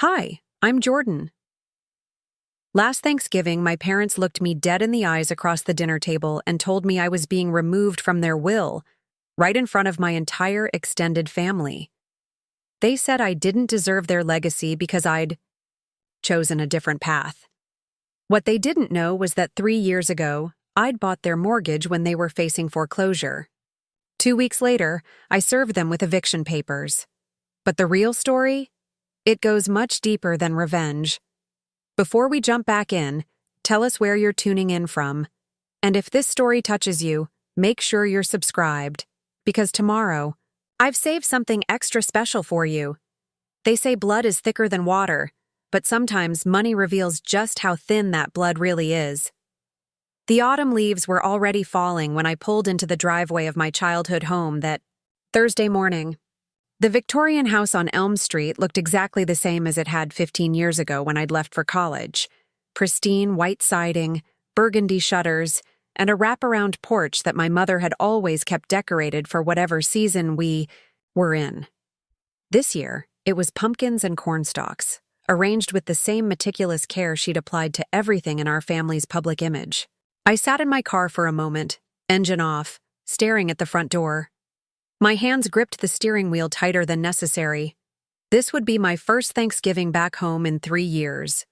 Hi, I'm Jordan. Last Thanksgiving, my parents looked me dead in the eyes across the dinner table and told me I was being removed from their will, right in front of my entire extended family. They said I didn't deserve their legacy because I'd chosen a different path. What they didn't know was that 3 years ago, I'd bought their mortgage when they were facing foreclosure. 2 weeks later, I served them with eviction papers. But the real story? It goes much deeper than revenge. Before we jump back in, tell us where you're tuning in from. And if this story touches you, make sure you're subscribed. Because tomorrow, I've saved something extra special for you. They say blood is thicker than water, but sometimes money reveals just how thin that blood really is. The autumn leaves were already falling when I pulled into the driveway of my childhood home that Thursday morning. The Victorian house on Elm Street looked exactly the same as it had 15 years ago when I'd left for college. Pristine white siding, burgundy shutters, and a wraparound porch that my mother had always kept decorated for whatever season we were in. This year, it was pumpkins and corn stalks, arranged with the same meticulous care she'd applied to everything in our family's public image. I sat in my car for a moment, engine off, staring at the front door. My hands gripped the steering wheel tighter than necessary. This would be my first Thanksgiving back home in 3 years.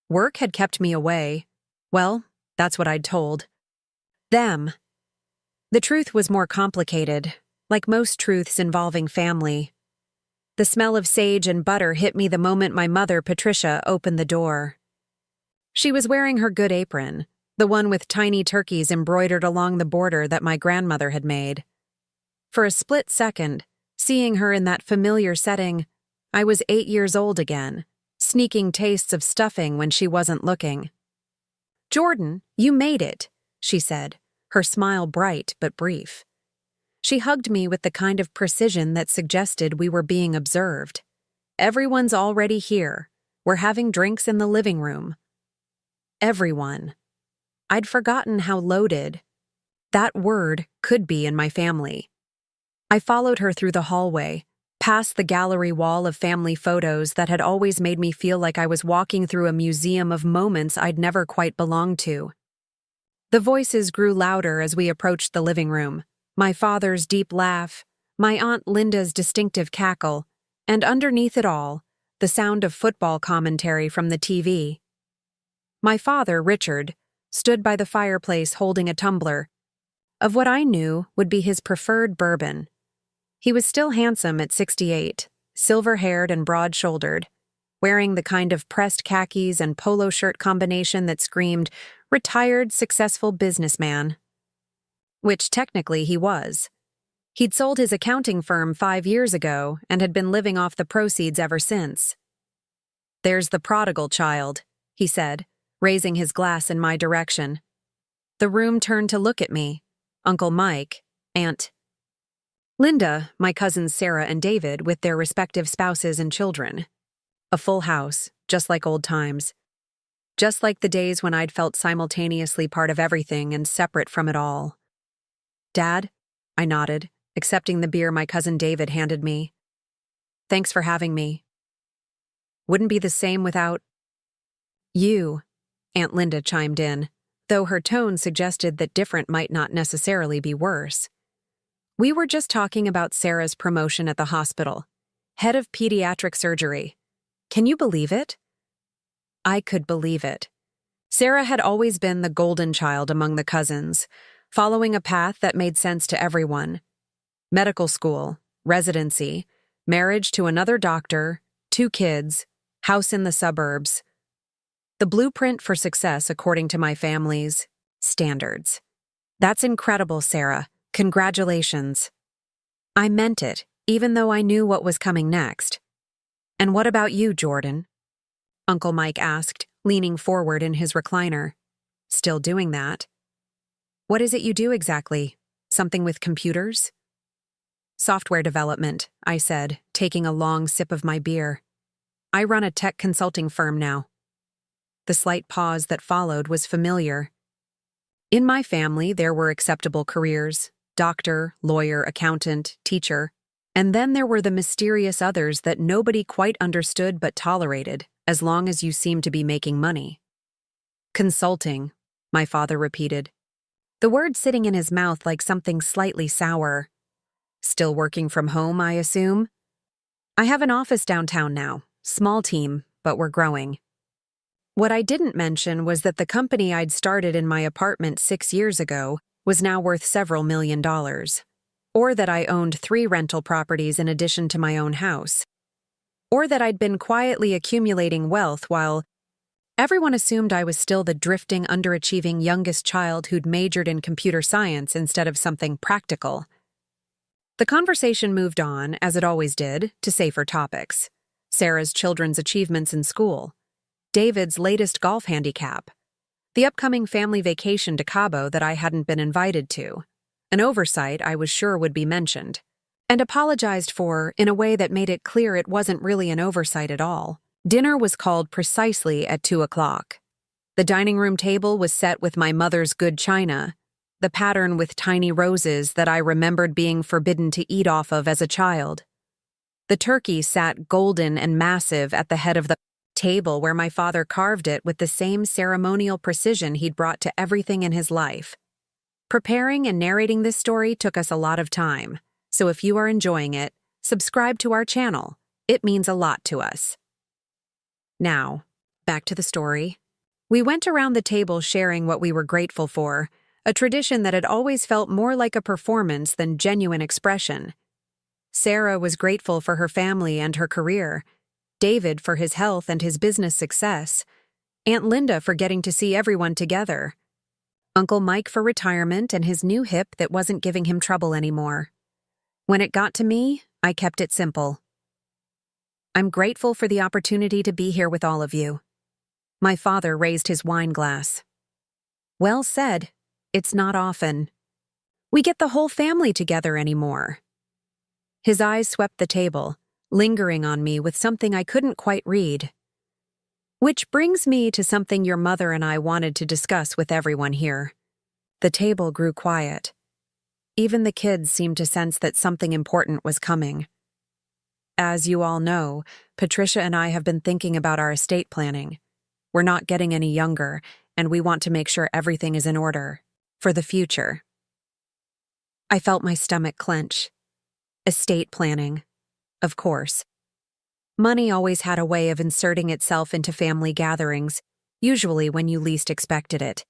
Work had kept me away. Well, that's what I'd told them. The truth was more complicated, like most truths involving family. The smell of sage and butter hit me the moment my mother, Patricia, opened the door. She was wearing her good apron, the one with tiny turkeys embroidered along the border that my grandmother had made. For a split second, seeing her in that familiar setting, I was 8 years old again, sneaking tastes of stuffing when she wasn't looking. "Jordan, you made it," she said, her smile bright but brief. She hugged me with the kind of precision that suggested we were being observed. "Everyone's already here. We're having drinks in the living room." Everyone. I'd forgotten how loaded that word could be in my family. I followed her through the hallway, past the gallery wall of family photos that had always made me feel like I was walking through a museum of moments I'd never quite belonged to. The voices grew louder as we approached the living room. My father's deep laugh, my Aunt Linda's distinctive cackle, and underneath it all, the sound of football commentary from the TV. My father, Richard, stood by the fireplace holding a tumbler of what I knew would be his preferred bourbon. He was still handsome at 68, silver-haired and broad-shouldered, wearing the kind of pressed khakis and polo shirt combination that screamed, retired, successful businessman. Which technically he was. He'd sold his accounting firm 5 years ago and had been living off the proceeds ever since. "There's the prodigal child," he said, raising his glass in my direction. The room turned to look at me. Uncle Mike, Aunt Linda, my cousins Sarah and David with their respective spouses and children. A full house, just like old times. Just like the days when I'd felt simultaneously part of everything and separate from it all. "Dad?" I nodded, accepting the beer my cousin David handed me. "Thanks for having me. Wouldn't be the same without you," Aunt Linda chimed in, though her tone suggested that different might not necessarily be worse. "We were just talking about Sarah's promotion at the hospital. Head of pediatric surgery. Can you believe it?" I could believe it. Sarah had always been the golden child among the cousins, following a path that made sense to everyone. Medical school, residency, marriage to another doctor, 2 kids, house in the suburbs. The blueprint for success according to my family's standards. "That's incredible, Sarah. Congratulations." I meant it, even though I knew what was coming next. "And what about you, Jordan?" Uncle Mike asked, leaning forward in his recliner. "Still doing that?" "What is it you do exactly? Something with computers?" "Software development," I said, taking a long sip of my beer. "I run a tech consulting firm now." The slight pause that followed was familiar. In my family, there were acceptable careers: doctor, lawyer, accountant, teacher. And then there were the mysterious others that nobody quite understood but tolerated, as long as you seemed to be making money. Consulting, my father repeated, the word sitting in his mouth like something slightly sour. Still working from home, I assume? I have an office downtown now, small team, but we're growing. What I didn't mention was that the company I'd started in my apartment 6 years ago was now worth several $1,000,000. Or that I owned 3 rental properties in addition to my own house. Or that I'd been quietly accumulating wealth while everyone assumed I was still the drifting, underachieving youngest child who'd majored in computer science instead of something practical. The conversation moved on, as it always did, to safer topics. Sarah's children's achievements in school, David's latest golf handicap, the upcoming family vacation to Cabo that I hadn't been invited to, an oversight I was sure would be mentioned, and apologized for in a way that made it clear it wasn't really an oversight at all. Dinner was called precisely at 2 o'clock. The dining room table was set with my mother's good china, the pattern with tiny roses that I remembered being forbidden to eat off of as a child. The turkey sat golden and massive at the head of the table where my father carved it with the same ceremonial precision he'd brought to everything in his life. Preparing and narrating this story took us a lot of time, so if you are enjoying it, subscribe to our channel. It means a lot to us. Now, back to the story. We went around the table sharing what we were grateful for, a tradition that had always felt more like a performance than genuine expression. Sarah was grateful for her family and her career, David for his health and his business success, Aunt Linda for getting to see everyone together, Uncle Mike for retirement and his new hip that wasn't giving him trouble anymore. When it got to me, I kept it simple. I'm grateful for the opportunity to be here with all of you. My father raised his wine glass. Well said. It's not often we get the whole family together anymore. His eyes swept the table, lingering on me with something I couldn't quite read. Which brings me to something your mother and I wanted to discuss with everyone here. The table grew quiet. Even the kids seemed to sense that something important was coming. As you all know, Patricia and I have been thinking about our estate planning. We're not getting any younger, and we want to make sure everything is in order. For the future. I felt my stomach clench. Estate planning. Of course. Money always had a way of inserting itself into family gatherings, usually when you least expected it.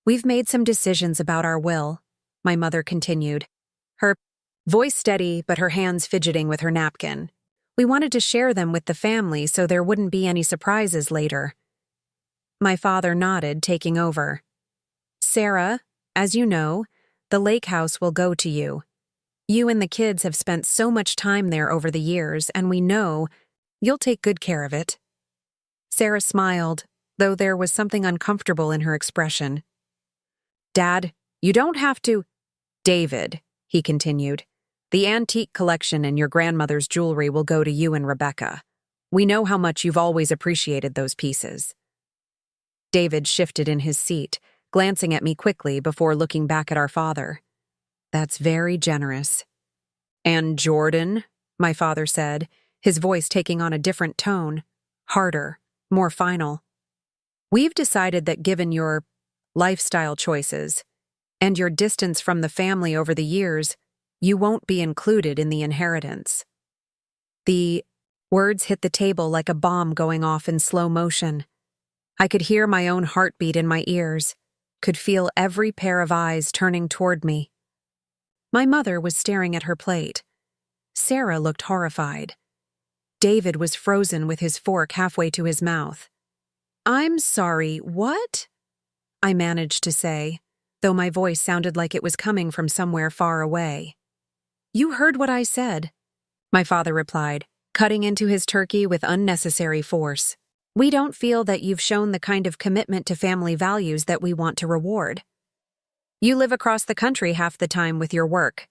We've made some decisions about our will, my mother continued, her voice steady but her hands fidgeting with her napkin. We wanted to share them with the family so there wouldn't be any surprises later. My father nodded, taking over. Sarah, as you know, the lake house will go to you. You and the kids have spent so much time there over the years, and we know you'll take good care of it. Sarah smiled, though there was something uncomfortable in her expression. Dad, you don't have to. David, he continued, the antique collection and your grandmother's jewelry will go to you and Rebecca. We know how much you've always appreciated those pieces. David shifted in his seat, glancing at me quickly before looking back at our father. That's very generous. And Jordan, my father said, his voice taking on a different tone, harder, more final. We've decided that given your lifestyle choices and your distance from the family over the years, you won't be included in the inheritance. The words hit the table like a bomb going off in slow motion. I could hear my own heartbeat in my ears, could feel every pair of eyes turning toward me. My mother was staring at her plate. Sarah looked horrified. David was frozen with his fork halfway to his mouth. I'm sorry, what? I managed to say, though my voice sounded like it was coming from somewhere far away. You heard what I said, my father replied, cutting into his turkey with unnecessary force. We don't feel that you've shown the kind of commitment to family values that we want to reward. You live across the country half the time with your work.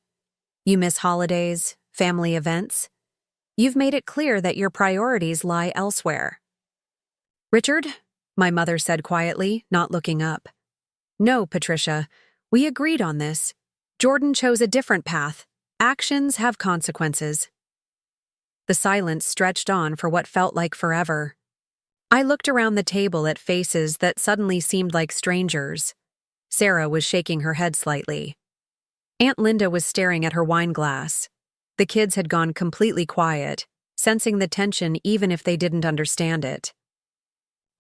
You miss holidays, family events. You've made it clear that your priorities lie elsewhere. Richard, my mother said quietly, not looking up. No, Patricia, we agreed on this. Jordan chose a different path, Actions have consequences. The silence stretched on for what felt like forever. I looked around the table at faces that suddenly seemed like strangers. Sarah was shaking her head slightly. Aunt Linda was staring at her wine glass. The kids had gone completely quiet, sensing the tension even if they didn't understand it.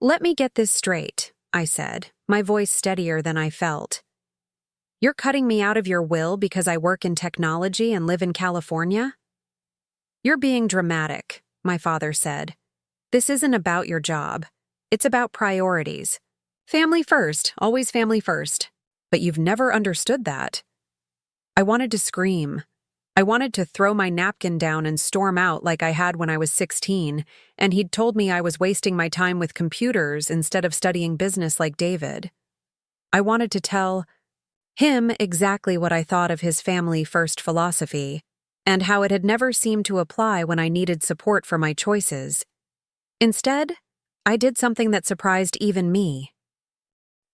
"Let me get this straight," I said, my voice steadier than I felt. "You're cutting me out of your will because I work in technology and live in California?" "You're being dramatic," my father said. "This isn't about your job. It's about priorities. Family first, always family first. But you've never understood that." I wanted to scream. I wanted to throw my napkin down and storm out like I had when I was 16, and he'd told me I was wasting my time with computers instead of studying business like David. I wanted to tell him exactly what I thought of his family-first philosophy, and how it had never seemed to apply when I needed support for my choices. Instead, I did something that surprised even me.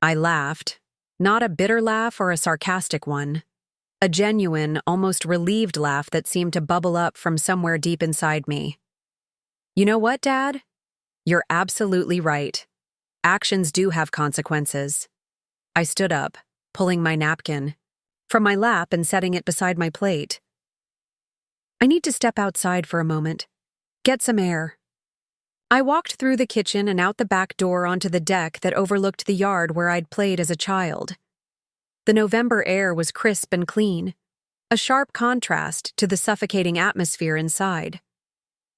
I laughed, not a bitter laugh or a sarcastic one. A genuine, almost relieved laugh that seemed to bubble up from somewhere deep inside me. "You know what, Dad? You're absolutely right. Actions do have consequences." I stood up, pulling my napkin from my lap and setting it beside my plate. "I need to step outside for a moment. Get some air." I walked through the kitchen and out the back door onto the deck that overlooked the yard where I'd played as a child. The November air was crisp and clean, a sharp contrast to the suffocating atmosphere inside.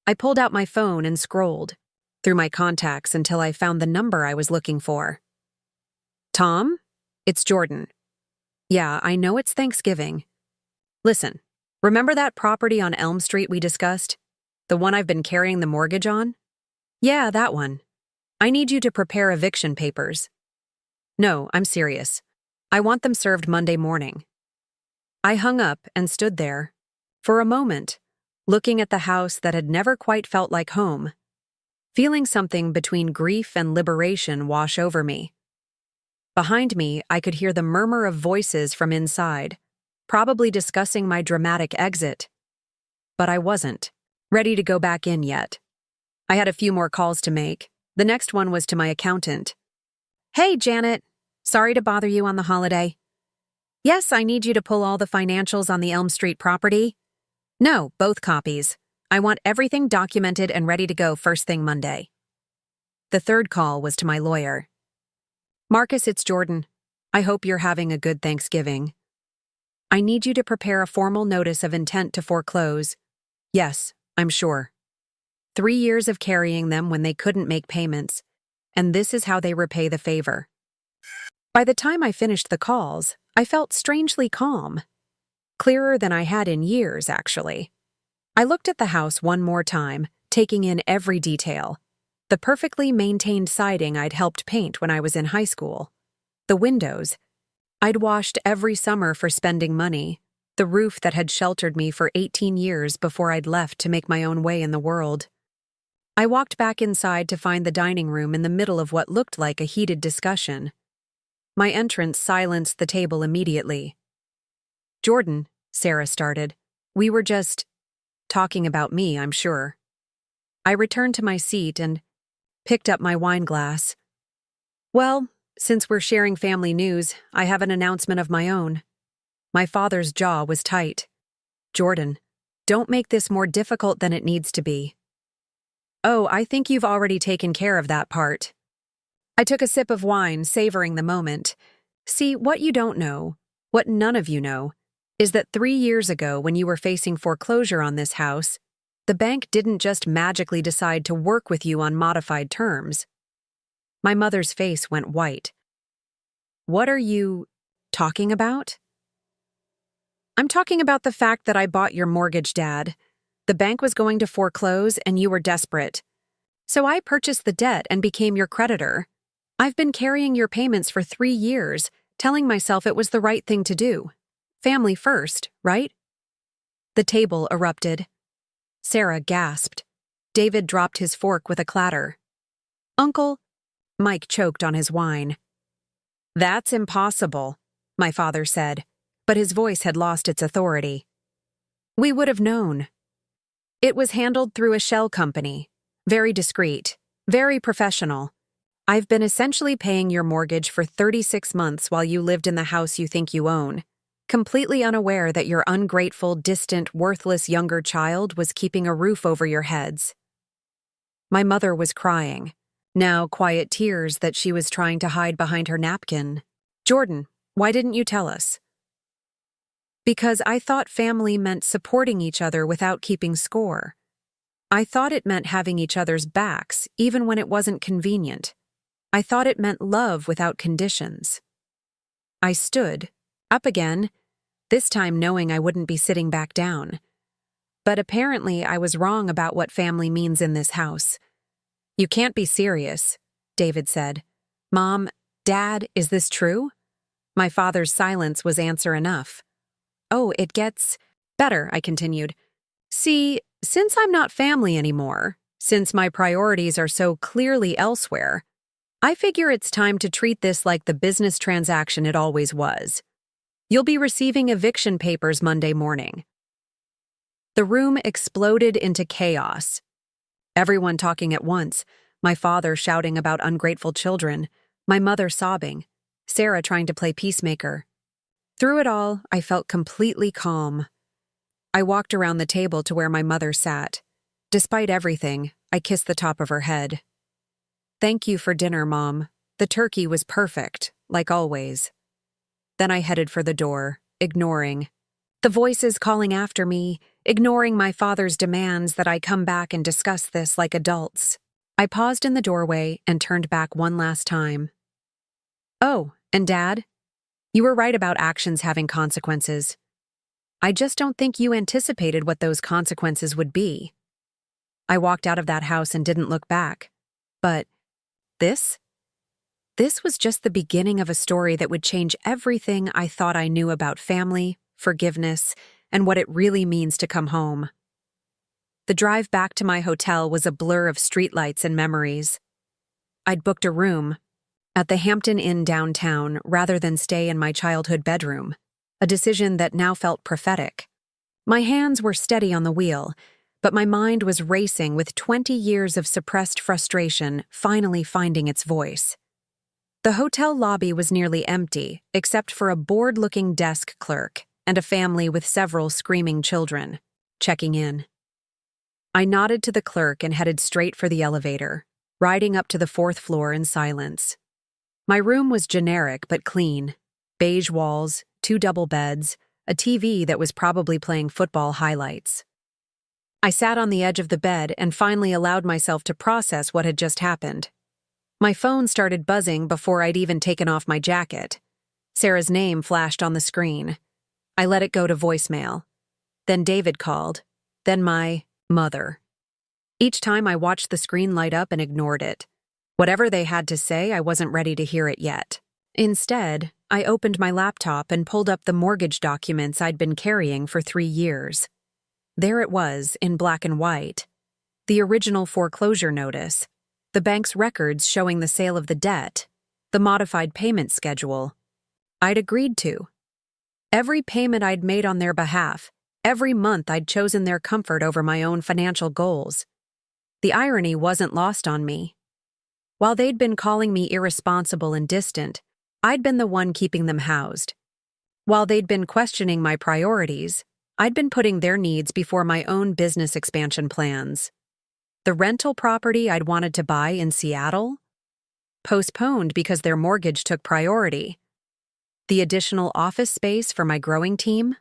I pulled out my phone and scrolled through my contacts until I found the number I was looking for. "Tom? It's Jordan. Yeah, I know it's Thanksgiving. Listen, remember that property on Elm Street we discussed? The one I've been carrying the mortgage on? Yeah, that one. I need you to prepare eviction papers. No, I'm serious. I want them served Monday morning." I hung up and stood there, for a moment, looking at the house that had never quite felt like home, feeling something between grief and liberation wash over me. Behind me, I could hear the murmur of voices from inside, probably discussing my dramatic exit. But I wasn't ready to go back in yet. I had a few more calls to make. The next one was to my accountant. "Hey, Janet. Sorry to bother you on the holiday. Yes, I need you to pull all the financials on the Elm Street property. No, both copies. I want everything documented and ready to go first thing Monday." The third call was to my lawyer. "Marcus, it's Jordan. I hope you're having a good Thanksgiving. I need you to prepare a formal notice of intent to foreclose. Yes, I'm sure. 3 years of carrying them when they couldn't make payments, and this is how they repay the favor." By the time I finished the calls, I felt strangely calm. Clearer than I had in years, actually. I looked at the house one more time, taking in every detail. The perfectly maintained siding I'd helped paint when I was in high school. The windows I'd washed every summer for spending money. The roof that had sheltered me for 18 years before I'd left to make my own way in the world. I walked back inside to find the dining room in the middle of what looked like a heated discussion. My entrance silenced the table immediately. "Jordan," Sarah started, "we were just talking about me, I'm sure." I returned to my seat and picked up my wine glass. "Well, since we're sharing family news, I have an announcement of my own." My father's jaw was tight. "Jordan, don't make this more difficult than it needs to be." "Oh, I think you've already taken care of that part." I took a sip of wine, savoring the moment. See, what you don't know, what none of you know, is that 3 years ago when you were facing foreclosure on this house, the bank didn't just magically decide to work with you on modified terms. My mother's face went white. "What are you talking about?" "I'm talking about the fact that I bought your mortgage, Dad. The bank was going to foreclose and you were desperate. So I purchased the debt and became your creditor. I've been carrying your payments for 3 years, telling myself it was the right thing to do. Family first, right?" The table erupted. Sarah gasped. David dropped his fork with a clatter. "Uncle," Mike choked on his wine. "That's impossible," my father said, but his voice had lost its authority. We would have known. It was handled through a shell company. Very discreet. Very professional. I've been essentially paying your mortgage for 36 months while you lived in the house you think you own, completely unaware that your ungrateful, distant, worthless younger child was keeping a roof over your heads. My mother was crying, now quiet tears that she was trying to hide behind her napkin. Jordan, why didn't you tell us? Because I thought family meant supporting each other without keeping score. I thought it meant having each other's backs, even when it wasn't convenient. I thought it meant love without conditions. I stood, up again, this time knowing I wouldn't be sitting back down. But apparently I was wrong about what family means in this house. You can't be serious, David said. Mom, Dad, is this true? My father's silence was answer enough. Oh, it gets better, I continued. See, since I'm not family anymore, since my priorities are so clearly elsewhere, I figure it's time to treat this like the business transaction it always was. You'll be receiving eviction papers Monday morning. The room exploded into chaos. Everyone talking at once, my father shouting about ungrateful children, my mother sobbing, Sarah trying to play peacemaker. Through it all, I felt completely calm. I walked around the table to where my mother sat. Despite everything, I kissed the top of her head. Thank you for dinner, Mom. The turkey was perfect, like always. Then I headed for the door, ignoring the voices calling after me, ignoring my father's demands that I come back and discuss this like adults. I paused in the doorway and turned back one last time. Oh, and Dad? You were right about actions having consequences. I just don't think you anticipated what those consequences would be. I walked out of that house and didn't look back. But this was just the beginning of a story that would change everything I thought I knew about family, forgiveness, and what it really means to come home. The drive back to my hotel was a blur of streetlights and memories. I'd booked a room at the Hampton Inn downtown rather than stay in my childhood bedroom, a decision that now felt prophetic. My hands were steady on the wheel, but my mind was racing with 20 years of suppressed frustration finally finding its voice. The hotel lobby was nearly empty, except for a bored-looking desk clerk and a family with several screaming children, checking in. I nodded to the clerk and headed straight for the elevator, riding up to the 4th floor in silence. My room was generic but clean. Beige walls, 2 double beds, a TV that was probably playing football highlights. I sat on the edge of the bed and finally allowed myself to process what had just happened. My phone started buzzing before I'd even taken off my jacket. Sarah's name flashed on the screen. I let it go to voicemail. Then David called. Then my mother. Each time I watched the screen light up and ignored it. Whatever they had to say, I wasn't ready to hear it yet. Instead, I opened my laptop and pulled up the mortgage documents I'd been carrying for 3 years. There it was, in black and white. The original foreclosure notice, the bank's records showing the sale of the debt, the modified payment schedule. I'd agreed to. Every payment I'd made on their behalf, every month I'd chosen their comfort over my own financial goals. The irony wasn't lost on me. While they'd been calling me irresponsible and distant, I'd been the one keeping them housed. While they'd been questioning my priorities, I'd been putting their needs before my own business expansion plans. The rental property I'd wanted to buy in Seattle? Postponed because their mortgage took priority. The additional office space for my growing team?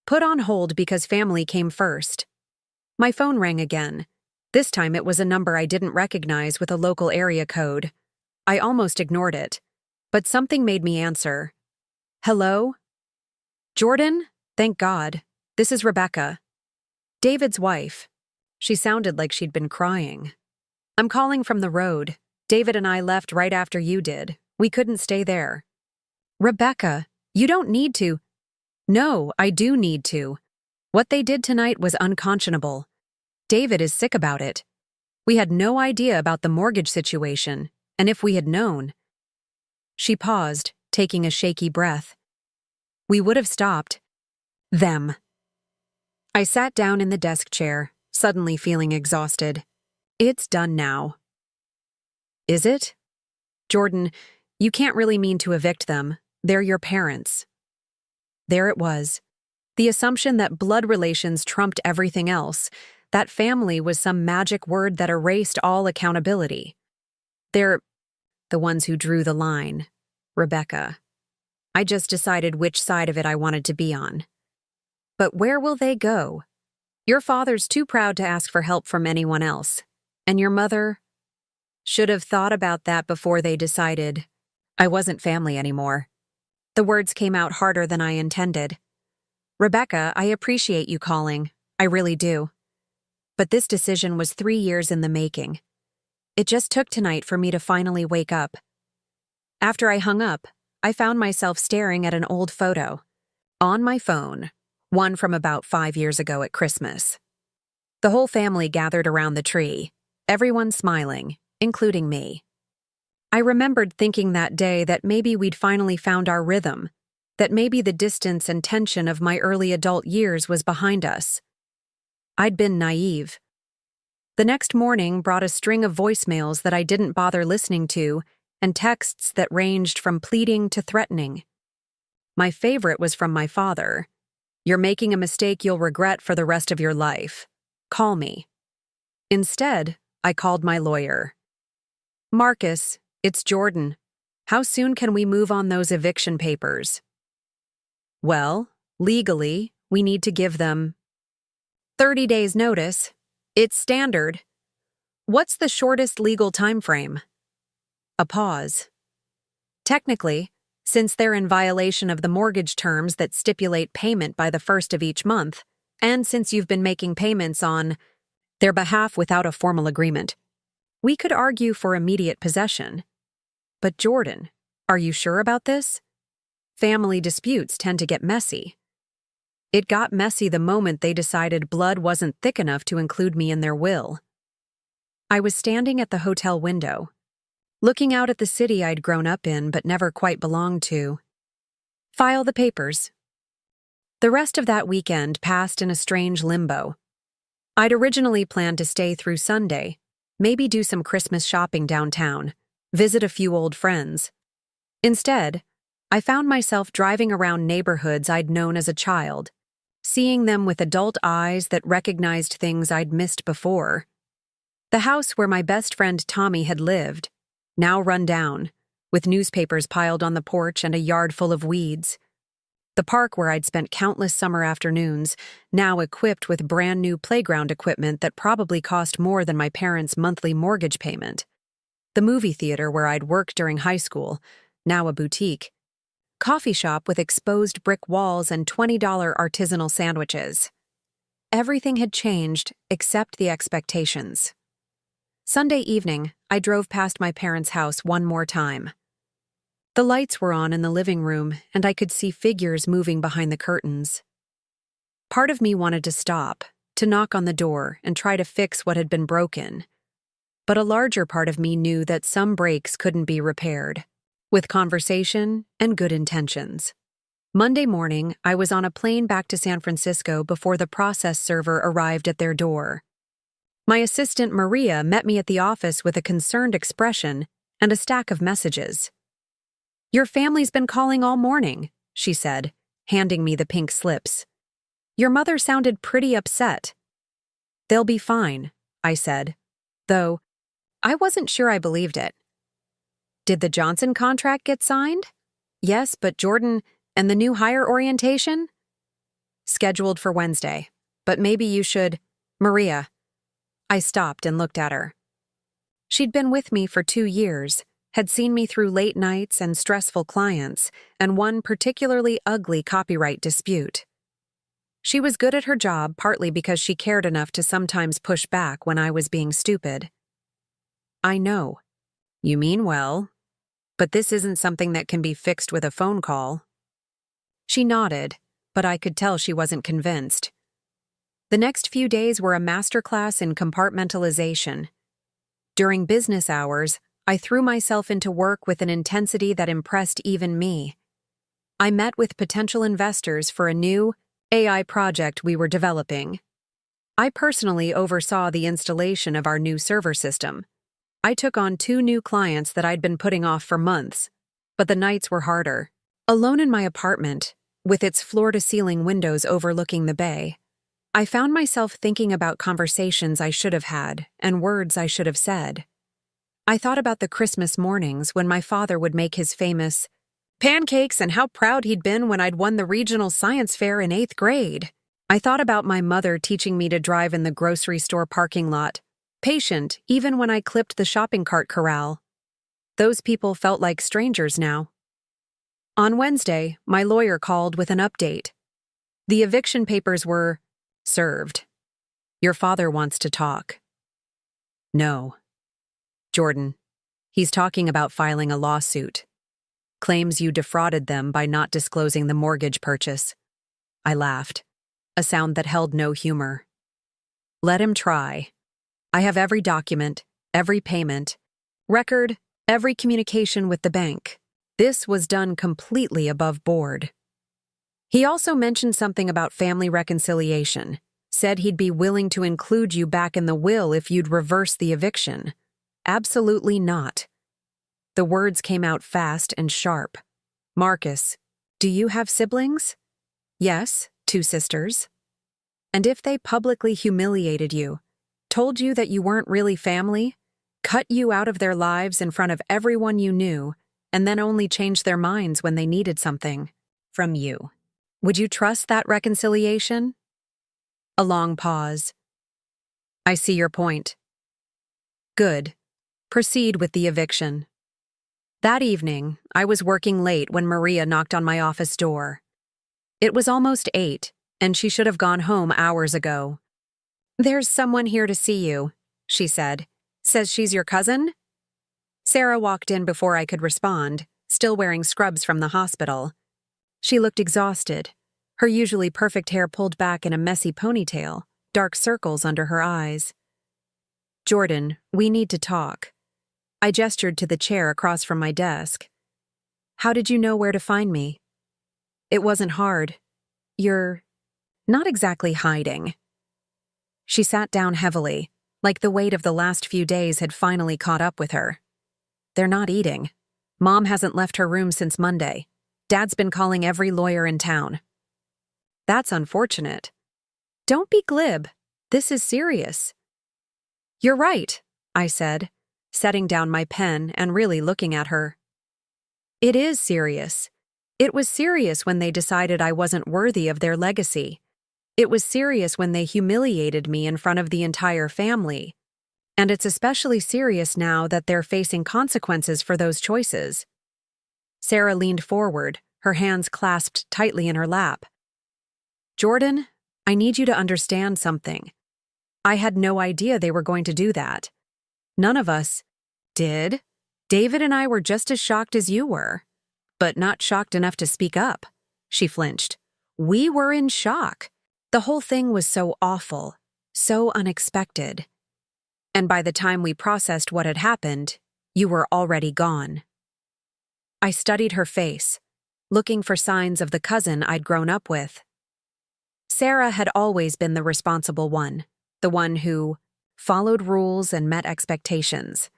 Put on hold because family came first. My phone rang again. This time it was a number I didn't recognize with a local area code. I almost ignored it, but something made me answer. Hello? Jordan? Thank God. This is Rebecca. David's wife. She sounded like she'd been crying. I'm calling from the road. David and I left right after you did. We couldn't stay there. Rebecca, you don't need to. No, I do need to. What they did tonight was unconscionable. David is sick about it. We had no idea about the mortgage situation, and if we had known. She paused, taking a shaky breath. We would have stopped them. I sat down in the desk chair, suddenly feeling exhausted. It's done now. Is it? Jordan, you can't really mean to evict them. They're your parents. There it was. The assumption that blood relations trumped everything else, that family was some magic word that erased all accountability. They're the ones who drew the line. Rebecca. I just decided which side of it I wanted to be on. But where will they go? Your father's too proud to ask for help from anyone else. And your mother should have thought about that before they decided I wasn't family anymore. The words came out harder than I intended. Rebecca, I appreciate you calling. I really do. But this decision was 3 years in the making. It just took tonight for me to finally wake up. After I hung up, I found myself staring at an old photo. On my phone, one from about 5 years ago at Christmas. The whole family gathered around the tree, everyone smiling, including me. I remembered thinking that day that maybe we'd finally found our rhythm, that maybe the distance and tension of my early adult years was behind us. I'd been naive. The next morning brought a string of voicemails that I didn't bother listening to, and texts that ranged from pleading to threatening. My favorite was from my father. You're making a mistake you'll regret for the rest of your life. Call me. Instead, I called my lawyer. Marcus, it's Jordan. How soon can we move on those eviction papers? Well, legally, we need to give them 30 days notice. It's standard. What's the shortest legal time frame? A pause. Technically, since they're in violation of the mortgage terms that stipulate payment by the 1st of each month, and since you've been making payments on their behalf without a formal agreement, we could argue for immediate possession. But Jordan, are you sure about this? Family disputes tend to get messy. It got messy the moment they decided blood wasn't thick enough to include me in their will. I was standing at the hotel window, looking out at the city I'd grown up in but never quite belonged to. File the papers. The rest of that weekend passed in a strange limbo. I'd originally planned to stay through Sunday, maybe do some Christmas shopping downtown, visit a few old friends. Instead, I found myself driving around neighborhoods I'd known as a child, seeing them with adult eyes that recognized things I'd missed before. The house where my best friend Tommy had lived, now run down, with newspapers piled on the porch and a yard full of weeds. The park where I'd spent countless summer afternoons, now equipped with brand new playground equipment that probably cost more than my parents' monthly mortgage payment. The movie theater where I'd worked during high school, now a boutique. Coffee shop with exposed brick walls and $20 artisanal sandwiches. Everything had changed except the expectations. Sunday evening, I drove past my parents' house one more time. The lights were on in the living room, and I could see figures moving behind the curtains. Part of me wanted to stop, to knock on the door and try to fix what had been broken. But a larger part of me knew that some breaks couldn't be repaired, with conversation and good intentions. Monday morning, I was on a plane back to San Francisco before the process server arrived at their door. My assistant Maria met me at the office with a concerned expression and a stack of messages. Your family's been calling all morning, she said, handing me the pink slips. Your mother sounded pretty upset. They'll be fine, I said, though I wasn't sure I believed it. Did the Johnson contract get signed? Yes, but Jordan and the new hire orientation? Scheduled for Wednesday, but maybe you should… Maria. I stopped and looked at her. She'd been with me for 2 years, had seen me through late nights and stressful clients, and one particularly ugly copyright dispute. She was good at her job partly because she cared enough to sometimes push back when I was being stupid. I know. You mean well, but this isn't something that can be fixed with a phone call. She nodded, but I could tell she wasn't convinced. The next few days were a masterclass in compartmentalization. During business hours, I threw myself into work with an intensity that impressed even me. I met with potential investors for a new, AI project we were developing. I personally oversaw the installation of our new server system. I took on 2 new clients that I'd been putting off for months, but the nights were harder. Alone in my apartment, with its floor-to-ceiling windows overlooking the bay, I found myself thinking about conversations I should have had and words I should have said. I thought about the Christmas mornings when my father would make his famous pancakes and how proud he'd been when I'd won the regional science fair in 8th grade. I thought about my mother teaching me to drive in the grocery store parking lot, patient even when I clipped the shopping cart corral. Those people felt like strangers now. On Wednesday, my lawyer called with an update. The eviction papers were served. Your father wants to talk. No. Jordan. He's talking about filing a lawsuit. Claims you defrauded them by not disclosing the mortgage purchase. I laughed, a sound that held no humor. Let him try. I have every document, every payment, record, every communication with the bank. This was done completely above board. He also mentioned something about family reconciliation, said he'd be willing to include you back in the will if you'd reverse the eviction. Absolutely not. The words came out fast and sharp. Marcus, do you have siblings? Yes, 2 sisters. And if they publicly humiliated you, told you that you weren't really family, cut you out of their lives in front of everyone you knew, and then only changed their minds when they needed something from you, would you trust that reconciliation? A long pause. I see your point. Good. Proceed with the eviction. That evening, I was working late when Maria knocked on my office door. It was almost 8, and she should have gone home hours ago. There's someone here to see you, she said. Says she's your cousin? Sarah walked in before I could respond, still wearing scrubs from the hospital. She looked exhausted, her usually perfect hair pulled back in a messy ponytail, dark circles under her eyes. Jordan, we need to talk. I gestured to the chair across from my desk. How did you know where to find me? It wasn't hard. You're not exactly hiding. She sat down heavily, like the weight of the last few days had finally caught up with her. They're not eating. Mom hasn't left her room since Monday. Dad's been calling every lawyer in town. That's unfortunate. Don't be glib. This is serious. You're right, I said, setting down my pen and really looking at her. It is serious. It was serious when they decided I wasn't worthy of their legacy. It was serious when they humiliated me in front of the entire family. And it's especially serious now that they're facing consequences for those choices. Sarah leaned forward, her hands clasped tightly in her lap. Jordan, I need you to understand something. I had no idea they were going to do that. None of us did. David and I were just as shocked as you were, but not shocked enough to speak up. She flinched. We were in shock. The whole thing was so awful, so unexpected. And by the time we processed what had happened, you were already gone. I studied her face, looking for signs of the cousin I'd grown up with. Sarah had always been the responsible one, the one who followed rules and met expectations.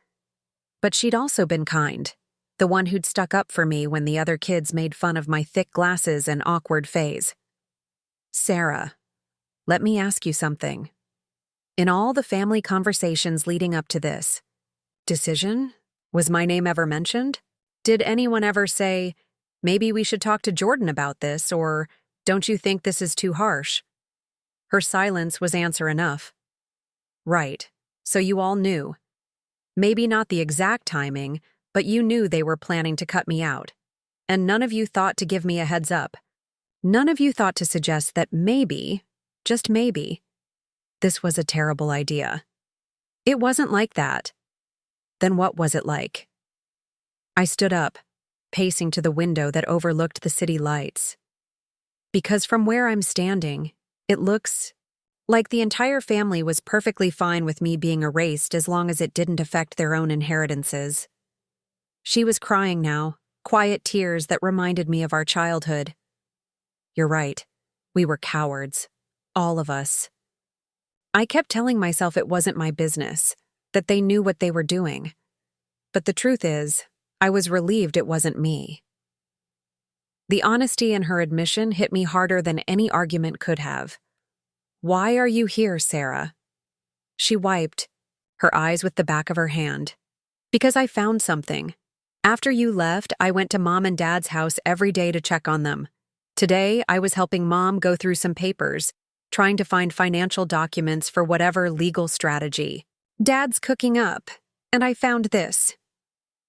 But she'd also been kind, the one who'd stuck up for me when the other kids made fun of my thick glasses and awkward phase. Sarah, let me ask you something. In all the family conversations leading up to this decision, was my name ever mentioned? Did anyone ever say, maybe we should talk to Jordan about this, or don't you think this is too harsh? Her silence was answer enough. Right, so you all knew. Maybe not the exact timing, but you knew they were planning to cut me out. And none of you thought to give me a heads up. None of you thought to suggest that maybe, just maybe, this was a terrible idea. It wasn't like that. Then what was it like? I stood up, pacing to the window that overlooked the city lights. Because from where I'm standing, it looks like the entire family was perfectly fine with me being erased as long as it didn't affect their own inheritances. She was crying now, quiet tears that reminded me of our childhood. You're right. We were cowards. All of us. I kept telling myself it wasn't my business, that they knew what they were doing. But the truth is, I was relieved it wasn't me. The honesty in her admission hit me harder than any argument could have. "Why are you here, Sarah?" She wiped her eyes with the back of her hand. "Because I found something. After you left, I went to Mom and Dad's house every day to check on them. Today, I was helping Mom go through some papers, trying to find financial documents for whatever legal strategy. Dad's cooking up, and I found this."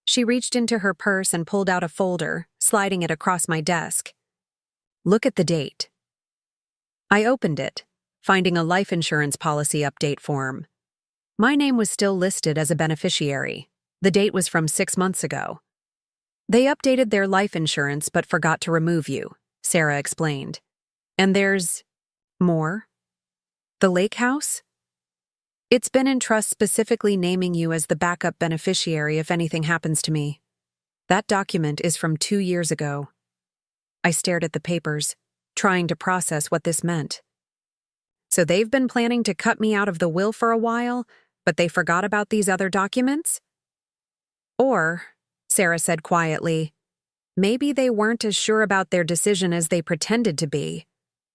She reached into her purse and pulled out a folder, sliding it across my desk. "Look at the date." I opened it, finding a life insurance policy update form. My name was still listed as a beneficiary. The date was from 6 months ago. "They updated their life insurance but forgot to remove you," Sarah explained. "And there's more? The lake house? It's been in trust specifically naming you as the backup beneficiary if anything happens to me. That document is from 2 years ago." I stared at the papers, trying to process what this meant. So they've been planning to cut me out of the will for a while, but they forgot about these other documents? Or, Sarah said quietly, maybe they weren't as sure about their decision as they pretended to be.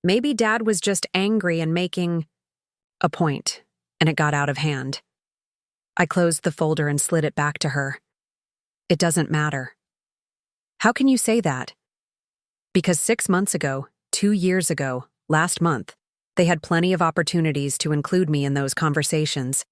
Maybe Dad was just angry and making a point, and it got out of hand. I closed the folder and slid it back to her. "It doesn't matter." "How can you say that?" "Because 6 months ago, 2 years ago, last month, they had plenty of opportunities to include me in those conversations.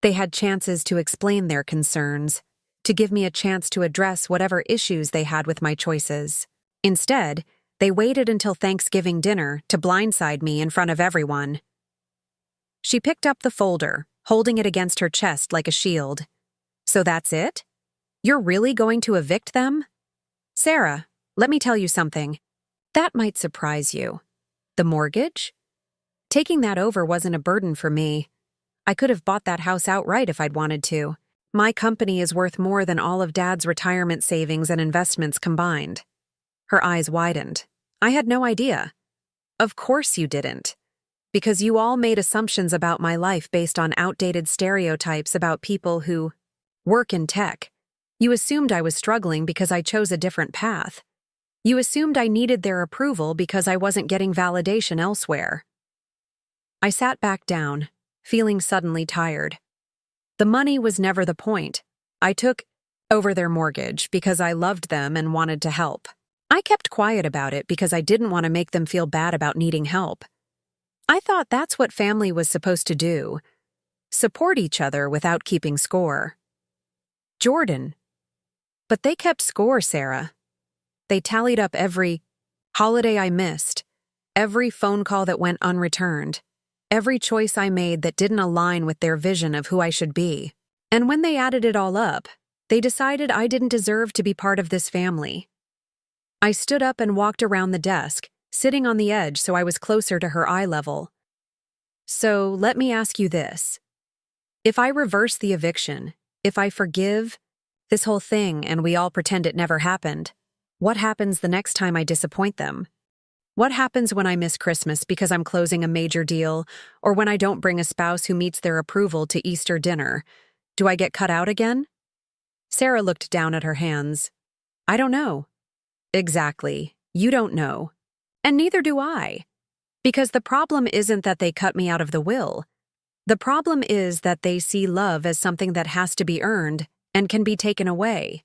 They had chances to explain their concerns, to give me a chance to address whatever issues they had with my choices. Instead, they waited until Thanksgiving dinner to blindside me in front of everyone." She picked up the folder, holding it against her chest like a shield. "So that's it? You're really going to evict them? Sarah, let me tell you something. That might surprise you. The mortgage? Taking that over wasn't a burden for me. I could have bought that house outright if I'd wanted to. My company is worth more than all of Dad's retirement savings and investments combined." Her eyes widened. "I had no idea." "Of course you didn't. Because you all made assumptions about my life based on outdated stereotypes about people who work in tech. You assumed I was struggling because I chose a different path. You assumed I needed their approval because I wasn't getting validation elsewhere." I sat back down, feeling suddenly tired. The money was never the point. I took over their mortgage because I loved them and wanted to help. I kept quiet about it because I didn't want to make them feel bad about needing help. I thought that's what family was supposed to do. Support each other without keeping score. Jordan. But they kept score, Sarah. They tallied up every holiday I missed, every phone call that went unreturned, every choice I made that didn't align with their vision of who I should be. And when they added it all up, they decided I didn't deserve to be part of this family. I stood up and walked around the desk, sitting on the edge so I was closer to her eye level. "So let me ask you this. If I reverse the eviction, if I forgive this whole thing and we all pretend it never happened, what happens the next time I disappoint them? What happens when I miss Christmas because I'm closing a major deal, or when I don't bring a spouse who meets their approval to Easter dinner? Do I get cut out again?" Sarah looked down at her hands. "I don't know." "Exactly. You don't know. And neither do I. Because the problem isn't that they cut me out of the will. The problem is that they see love as something that has to be earned and can be taken away."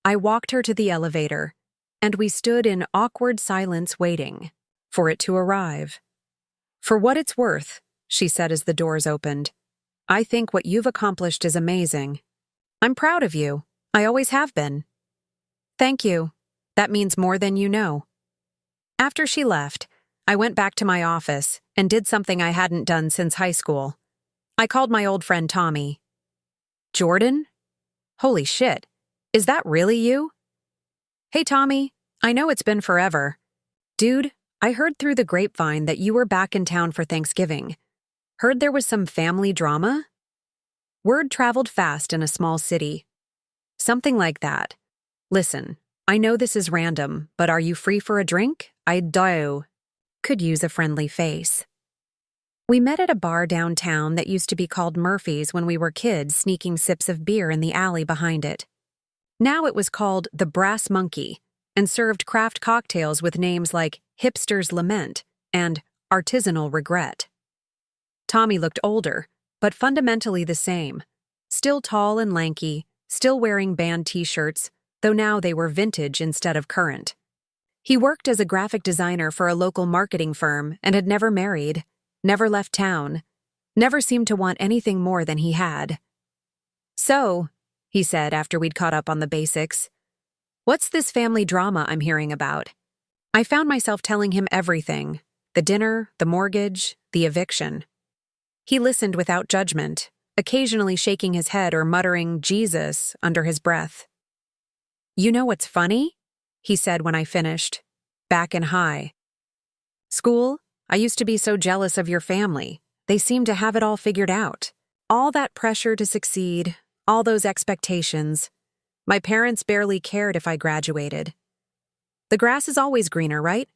I walked her to the elevator, and we stood in awkward silence waiting for it to arrive. "For what it's worth," she said as the doors opened, "I think what you've accomplished is amazing. I'm proud of you. I always have been." "Thank you. That means more than you know." After she left, I went back to my office and did something I hadn't done since high school. I called my old friend Tommy. "Jordan? Holy shit. Is that really you?" "Hey Tommy, I know it's been forever. Dude, I heard through the grapevine that you were back in town for Thanksgiving. Heard there was some family drama?" Word traveled fast in a small city. "Something like that. Listen, I know this is random, but are you free for a drink? I do." Could use a friendly face. We met at a bar downtown that used to be called Murphy's when we were kids, sneaking sips of beer in the alley behind it. Now it was called the Brass Monkey and served craft cocktails with names like Hipster's Lament and Artisanal Regret. Tommy looked older, but fundamentally the same. Still tall and lanky, still wearing band t-shirts, though now they were vintage instead of current. He worked as a graphic designer for a local marketing firm and had never married, never left town, never seemed to want anything more than he had. "So," he said after we'd caught up on the basics, "what's this family drama I'm hearing about?" I found myself telling him everything: the dinner, the mortgage, the eviction. He listened without judgment, occasionally shaking his head or muttering "Jesus" under his breath. "You know what's funny?" he said when I finished. "Back in high school, I used to be so jealous of your family. They seemed to have it all figured out. All that pressure to succeed, all those expectations. My parents barely cared if I graduated. The grass is always greener, right?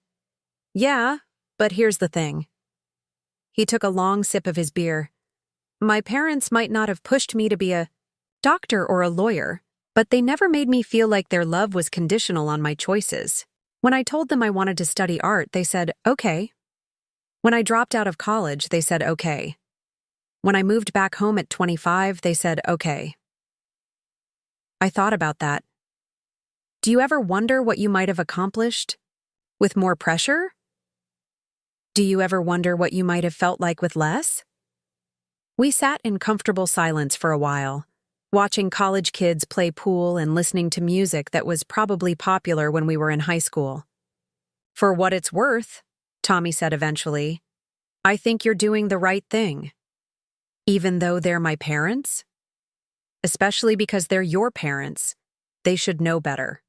Yeah, but here's the thing." He took a long sip of his beer. "My parents might not have pushed me to be a doctor or a lawyer, but they never made me feel like their love was conditional on my choices. When I told them I wanted to study art, they said, okay. When I dropped out of college, they said, okay. When I moved back home at 25, they said, okay." I thought about that. Do you ever wonder what you might have accomplished with more pressure? Do you ever wonder what you might have felt like with less? We sat in comfortable silence for a while, watching college kids play pool and listening to music that was probably popular when we were in high school. "For what it's worth," Tommy said eventually, "I think you're doing the right thing. Even though they're my parents? Especially because they're your parents. They should know better."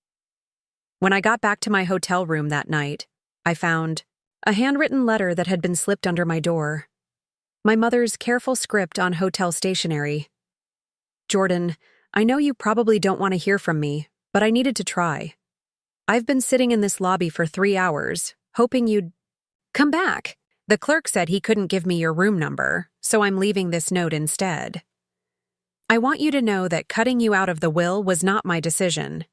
When I got back to my hotel room that night, I found a handwritten letter that had been slipped under my door. My mother's careful script on hotel stationery. "Jordan, I know you probably don't want to hear from me, but I needed to try. I've been sitting in this lobby for 3 hours, hoping you'd come back. The clerk said he couldn't give me your room number, so I'm leaving this note instead. I want you to know that cutting you out of the will was not my decision.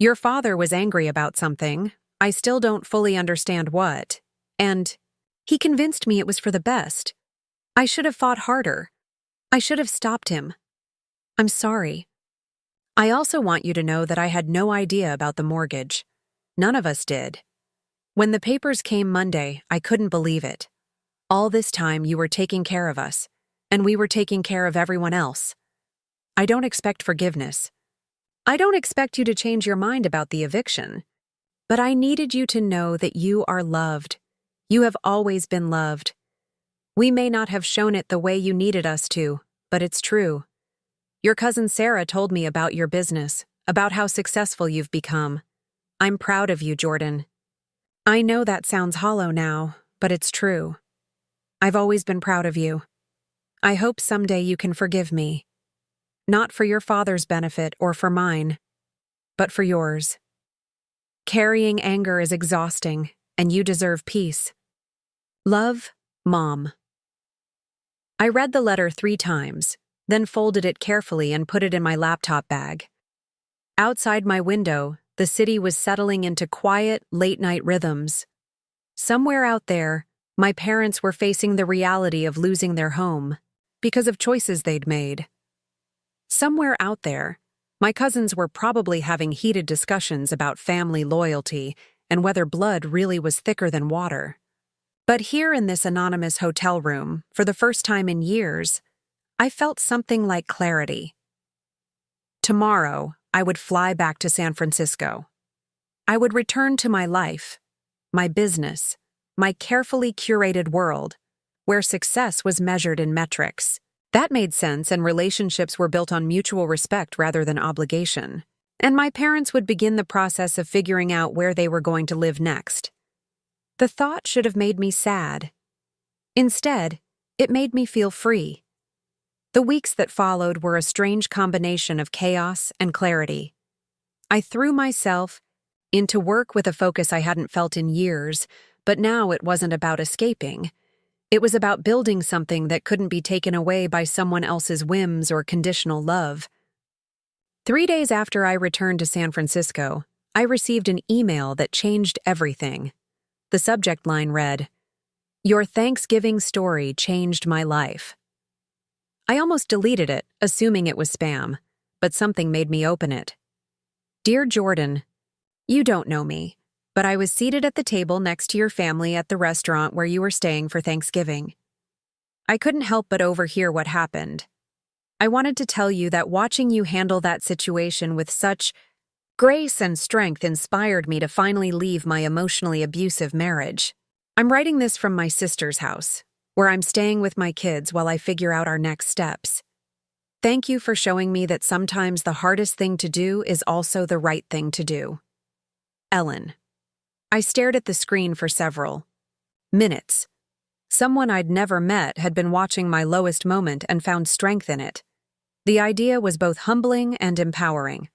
Your father was angry about something. I still don't fully understand what. And he convinced me it was for the best. I should have fought harder. I should have stopped him. I'm sorry. I also want you to know that I had no idea about the mortgage. None of us did. When the papers came Monday, I couldn't believe it. All this time you were taking care of us, and we were taking care of everyone else. I don't expect forgiveness. I don't expect you to change your mind about the eviction. But I needed you to know that you are loved. You have always been loved. We may not have shown it the way you needed us to, but it's true. Your cousin Sarah told me about your business, about how successful you've become. I'm proud of you, Jordan. I know that sounds hollow now, but it's true. I've always been proud of you. I hope someday you can forgive me. Not for your father's benefit or for mine, but for yours. Carrying anger is exhausting, and you deserve peace. Love, Mom." I read the letter 3 times, then folded it carefully and put it in my laptop bag. Outside my window, the city was settling into quiet, late-night rhythms. Somewhere out there, my parents were facing the reality of losing their home because of choices they'd made. Somewhere out there, my cousins were probably having heated discussions about family loyalty and whether blood really was thicker than water. But here in this anonymous hotel room, for the first time in years, I felt something like clarity. Tomorrow, I would fly back to San Francisco. I would return to my life, my business, my carefully curated world, where success was measured in metrics. That made sense, and relationships were built on mutual respect rather than obligation. And my parents would begin the process of figuring out where they were going to live next. The thought should have made me sad. Instead, it made me feel free. The weeks that followed were a strange combination of chaos and clarity. I threw myself into work with a focus I hadn't felt in years, But now it wasn't about escaping. It was about building something that couldn't be taken away by someone else's whims or conditional love. 3 days after I returned to San Francisco, I received an email that changed everything. The subject line read, "Your Thanksgiving story changed my life." I almost deleted it, assuming it was spam, but something made me open it. "Dear Jordan, you don't know me, but I was seated at the table next to your family at the restaurant where you were staying for Thanksgiving. I couldn't help but overhear what happened. I wanted to tell you that watching you handle that situation with such grace and strength inspired me to finally leave my emotionally abusive marriage. I'm writing this from my sister's house, where I'm staying with my kids while I figure out our next steps. Thank you for showing me that sometimes the hardest thing to do is also the right thing to do. Ellen." I stared at the screen for several minutes. Someone I'd never met had been watching my lowest moment and found strength in it. The idea was both humbling and empowering.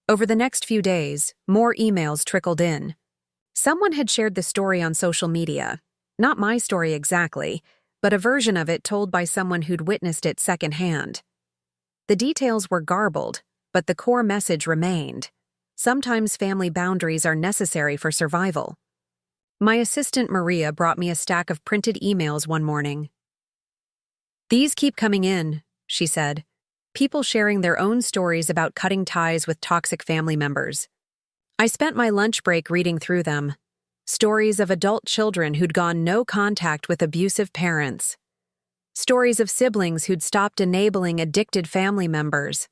Over the next few days, more emails trickled in. Someone had shared the story on social media. Not my story exactly, but a version of it told by someone who'd witnessed it secondhand. The details were garbled, but the core message remained. Sometimes family boundaries are necessary for survival. My assistant Maria brought me a stack of printed emails one morning. "These keep coming in," she said. People sharing their own stories about cutting ties with toxic family members. I spent my lunch break reading through them. Stories of adult children who'd gone no contact with abusive parents. Stories of siblings who'd stopped enabling addicted family members.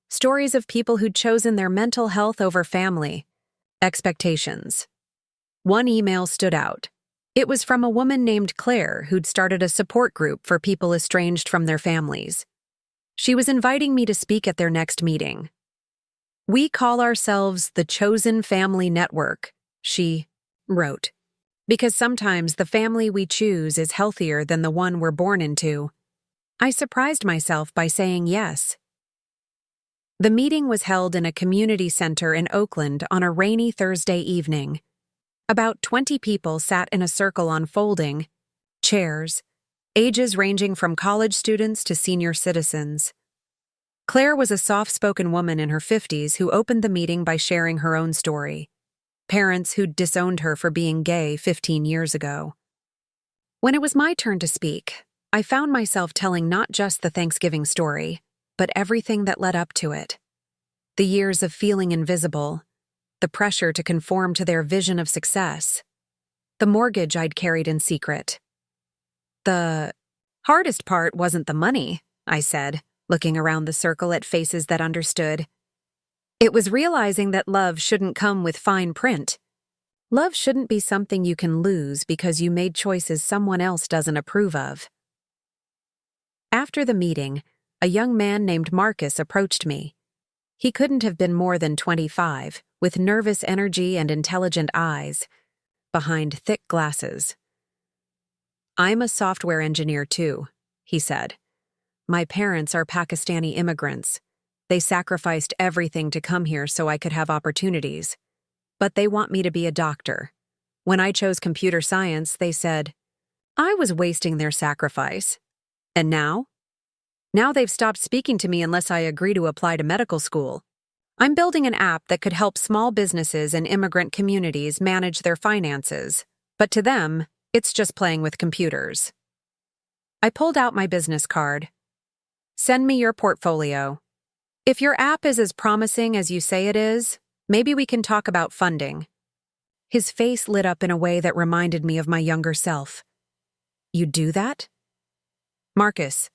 Stories of people who'd chosen their mental health over family expectations. One email stood out. It was from a woman named Claire who'd started a support group for people estranged from their families. She was inviting me to speak at their next meeting. "We call ourselves the Chosen Family Network," she wrote, "because sometimes the family we choose is healthier than the one we're born into." I surprised myself by saying yes. The meeting was held in a community center in Oakland on a rainy Thursday evening. About 20 people sat in a circle on folding chairs, ages ranging from college students to senior citizens. Claire was a soft-spoken woman in her 50s who opened the meeting by sharing her own story. Parents who'd disowned her for being gay 15 years ago. When it was my turn to speak, I found myself telling not just the Thanksgiving story, but everything that led up to it. The years of feeling invisible, the pressure to conform to their vision of success, the mortgage I'd carried in secret. "The hardest part wasn't the money," I said, looking around the circle at faces that understood. "It was realizing that love shouldn't come with fine print. Love shouldn't be something you can lose because you made choices someone else doesn't approve of." After the meeting, a young man named Marcus approached me. He couldn't have been more than 25, with nervous energy and intelligent eyes, behind thick glasses. "I'm a software engineer too," he said. "My parents are Pakistani immigrants. They sacrificed everything to come here so I could have opportunities. But they want me to be a doctor. When I chose computer science, they said I was wasting their sacrifice. And now? Now they've stopped speaking to me unless I agree to apply to medical school. I'm building an app that could help small businesses and immigrant communities manage their finances. But to them, it's just playing with computers." I pulled out my business card. "Send me your portfolio. If your app is as promising as you say it is, maybe we can talk about funding." His face lit up in a way that reminded me of my younger self. "You'd do that?" "Marcus,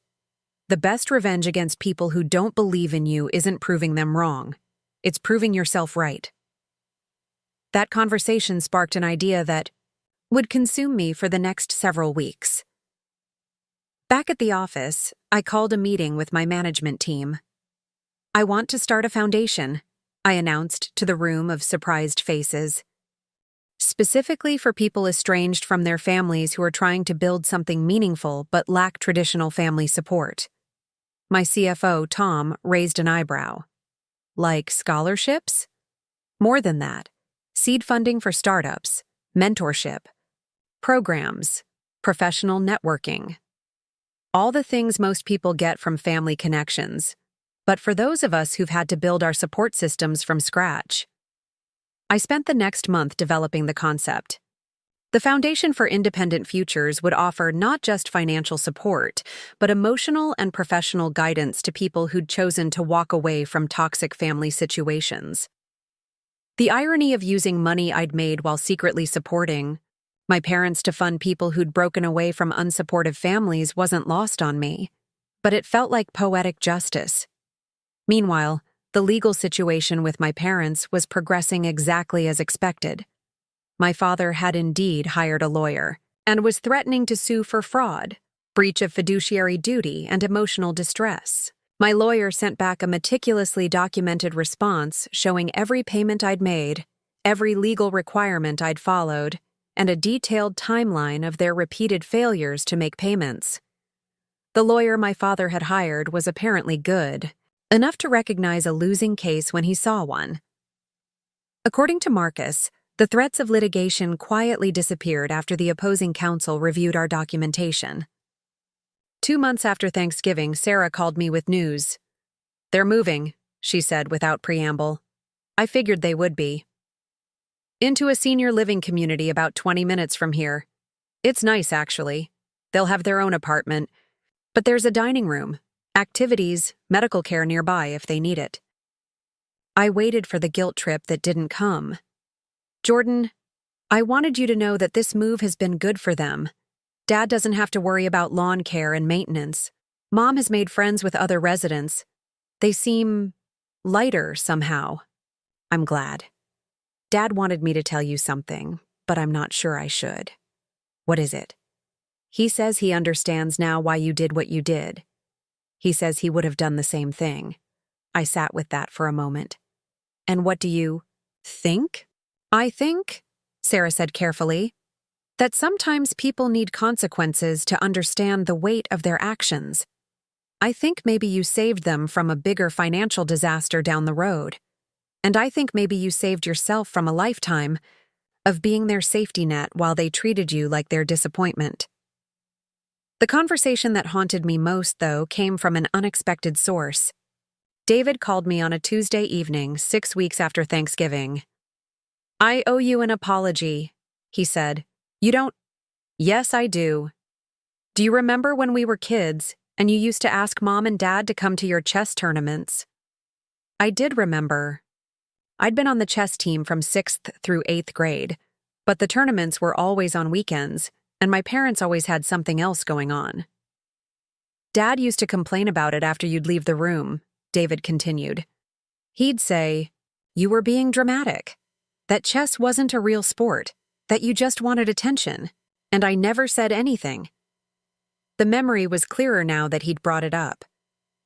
the best revenge against people who don't believe in you isn't proving them wrong. It's proving yourself right." That conversation sparked an idea that would consume me for the next several weeks. Back at the office, I called a meeting with my management team. "I want to start a foundation," I announced to the room of surprised faces. "Specifically for people estranged from their families who are trying to build something meaningful but lack traditional family support." My CFO, Tom, raised an eyebrow. "Like scholarships?" "More than that. Seed funding for startups, mentorship, programs, professional networking. All the things most people get from family connections, but for those of us who've had to build our support systems from scratch. I spent the next month developing the concept. The Foundation for Independent Futures would offer not just financial support, but emotional and professional guidance to people who'd chosen to walk away from toxic family situations. The irony of using money I'd made while secretly supporting my parents to fund people who'd broken away from unsupportive families wasn't lost on me, but it felt like poetic justice. Meanwhile, the legal situation with my parents was progressing exactly as expected. My father had indeed hired a lawyer and was threatening to sue for fraud, breach of fiduciary duty, and emotional distress. My lawyer sent back a meticulously documented response showing every payment I'd made, every legal requirement I'd followed, and a detailed timeline of their repeated failures to make payments. The lawyer my father had hired was apparently good, enough to recognize a losing case when he saw one. According to Marcus, the threats of litigation quietly disappeared after the opposing counsel reviewed our documentation. 2 months after Thanksgiving, Sarah called me with news. "They're moving," she said without preamble. I figured they would be. "Into a senior living community about 20 minutes from here. It's nice, actually. They'll have their own apartment, but there's a dining room, activities, medical care nearby if they need it." I waited for the guilt trip that didn't come. "Jordan, I wanted you to know that this move has been good for them. Dad doesn't have to worry about lawn care and maintenance. Mom has made friends with other residents. They seem lighter somehow. I'm glad. Dad wanted me to tell you something, but I'm not sure I should." "What is it?" "He says he understands now why you did what you did. He says he would have done the same thing." I sat with that for a moment. "And what do you think?" "I think," Sarah said carefully, "that sometimes people need consequences to understand the weight of their actions. I think maybe you saved them from a bigger financial disaster down the road. And I think maybe you saved yourself from a lifetime of being their safety net while they treated you like their disappointment." The conversation that haunted me most, though, came from an unexpected source. David called me on a Tuesday evening, 6 weeks after Thanksgiving. "I owe you an apology," he said. "You don't—" "Yes, I do. Do you remember when we were kids and you used to ask Mom and Dad to come to your chess tournaments?" I did remember. I'd been on the chess team from 6th through 8th grade, but the tournaments were always on weekends, and my parents always had something else going on. "Dad used to complain about it after you'd leave the room," David continued. "He'd say, 'You were being dramatic, that chess wasn't a real sport, that you just wanted attention,' and I never said anything." The memory was clearer now that he'd brought it up.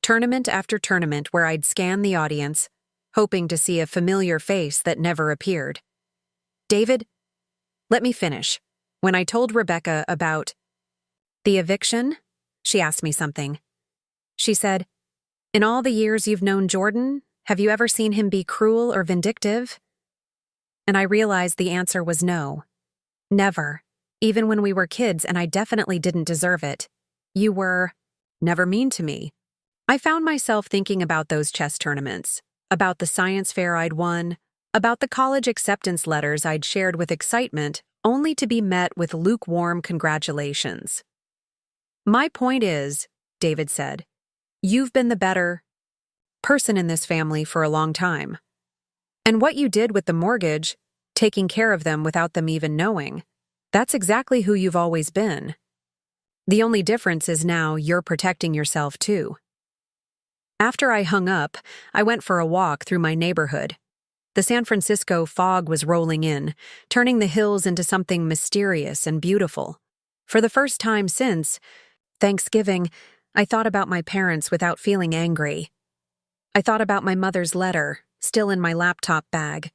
Tournament after tournament where I'd scan the audience, hoping to see a familiar face that never appeared. "David, let me finish. When I told Rebecca about the eviction, she asked me something. She said, 'In all the years you've known Jordan, have you ever seen him be cruel or vindictive?' And I realized the answer was no. Never. Even when we were kids, and I definitely didn't deserve it. You were never mean to me." I found myself thinking about those chess tournaments, about the science fair I'd won, about the college acceptance letters I'd shared with excitement, only to be met with lukewarm congratulations. "My point is," David said, "you've been the better person in this family for a long time. And what you did with the mortgage, taking care of them without them even knowing, that's exactly who you've always been. The only difference is now you're protecting yourself too." After I hung up, I went for a walk through my neighborhood. The San Francisco fog was rolling in, turning the hills into something mysterious and beautiful. For the first time since Thanksgiving, I thought about my parents without feeling angry. I thought about my mother's letter, still in my laptop bag.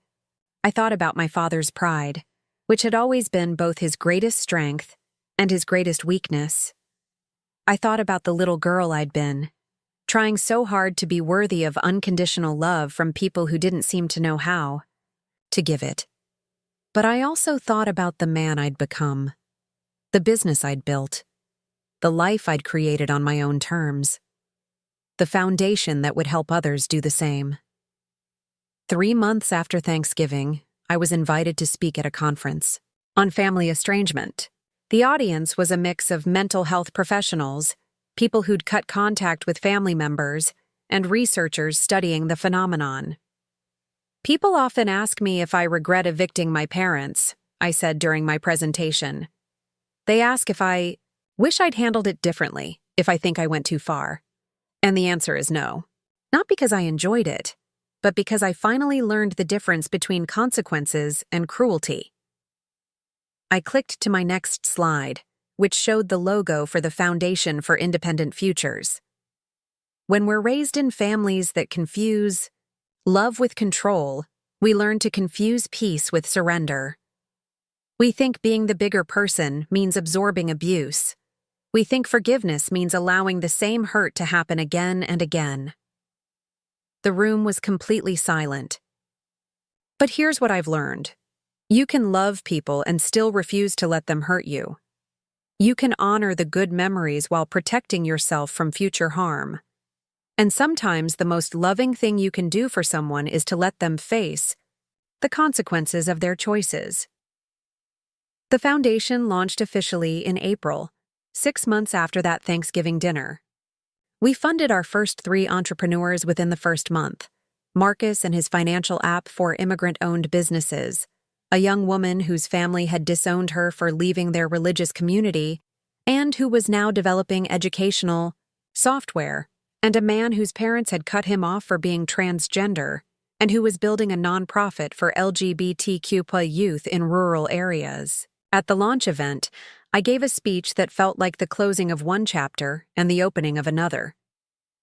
I thought about my father's pride, which had always been both his greatest strength and his greatest weakness. I thought about the little girl I'd been, trying so hard to be worthy of unconditional love from people who didn't seem to know how to give it. But I also thought about the man I'd become, the business I'd built, the life I'd created on my own terms, the foundation that would help others do the same. 3 months after Thanksgiving, I was invited to speak at a conference on family estrangement. The audience was a mix of mental health professionals, people who'd cut contact with family members, and researchers studying the phenomenon. People often ask me if I regret evicting my parents, I said during my presentation. They ask if I wish I'd handled it differently, if I think I went too far. And the answer is no. Not because I enjoyed it, but because I finally learned the difference between consequences and cruelty. I clicked to my next slide, which showed the logo for the Foundation for Independent Futures. When we're raised in families that confuse love with control, we learn to confuse peace with surrender. We think being the bigger person means absorbing abuse. We think forgiveness means allowing the same hurt to happen again and again. The room was completely silent. But here's what I've learned. You can love people and still refuse to let them hurt you. You can honor the good memories while protecting yourself from future harm. And sometimes the most loving thing you can do for someone is to let them face the consequences of their choices. The foundation launched officially in April, 6 months after that Thanksgiving dinner. We funded our first 3 entrepreneurs within the first month: Marcus and his financial app for immigrant-owned businesses, a young woman whose family had disowned her for leaving their religious community, and who was now developing educational software, and a man whose parents had cut him off for being transgender, and who was building a nonprofit for LGBTQ+ youth in rural areas. At the launch event, I gave a speech that felt like the closing of one chapter and the opening of another.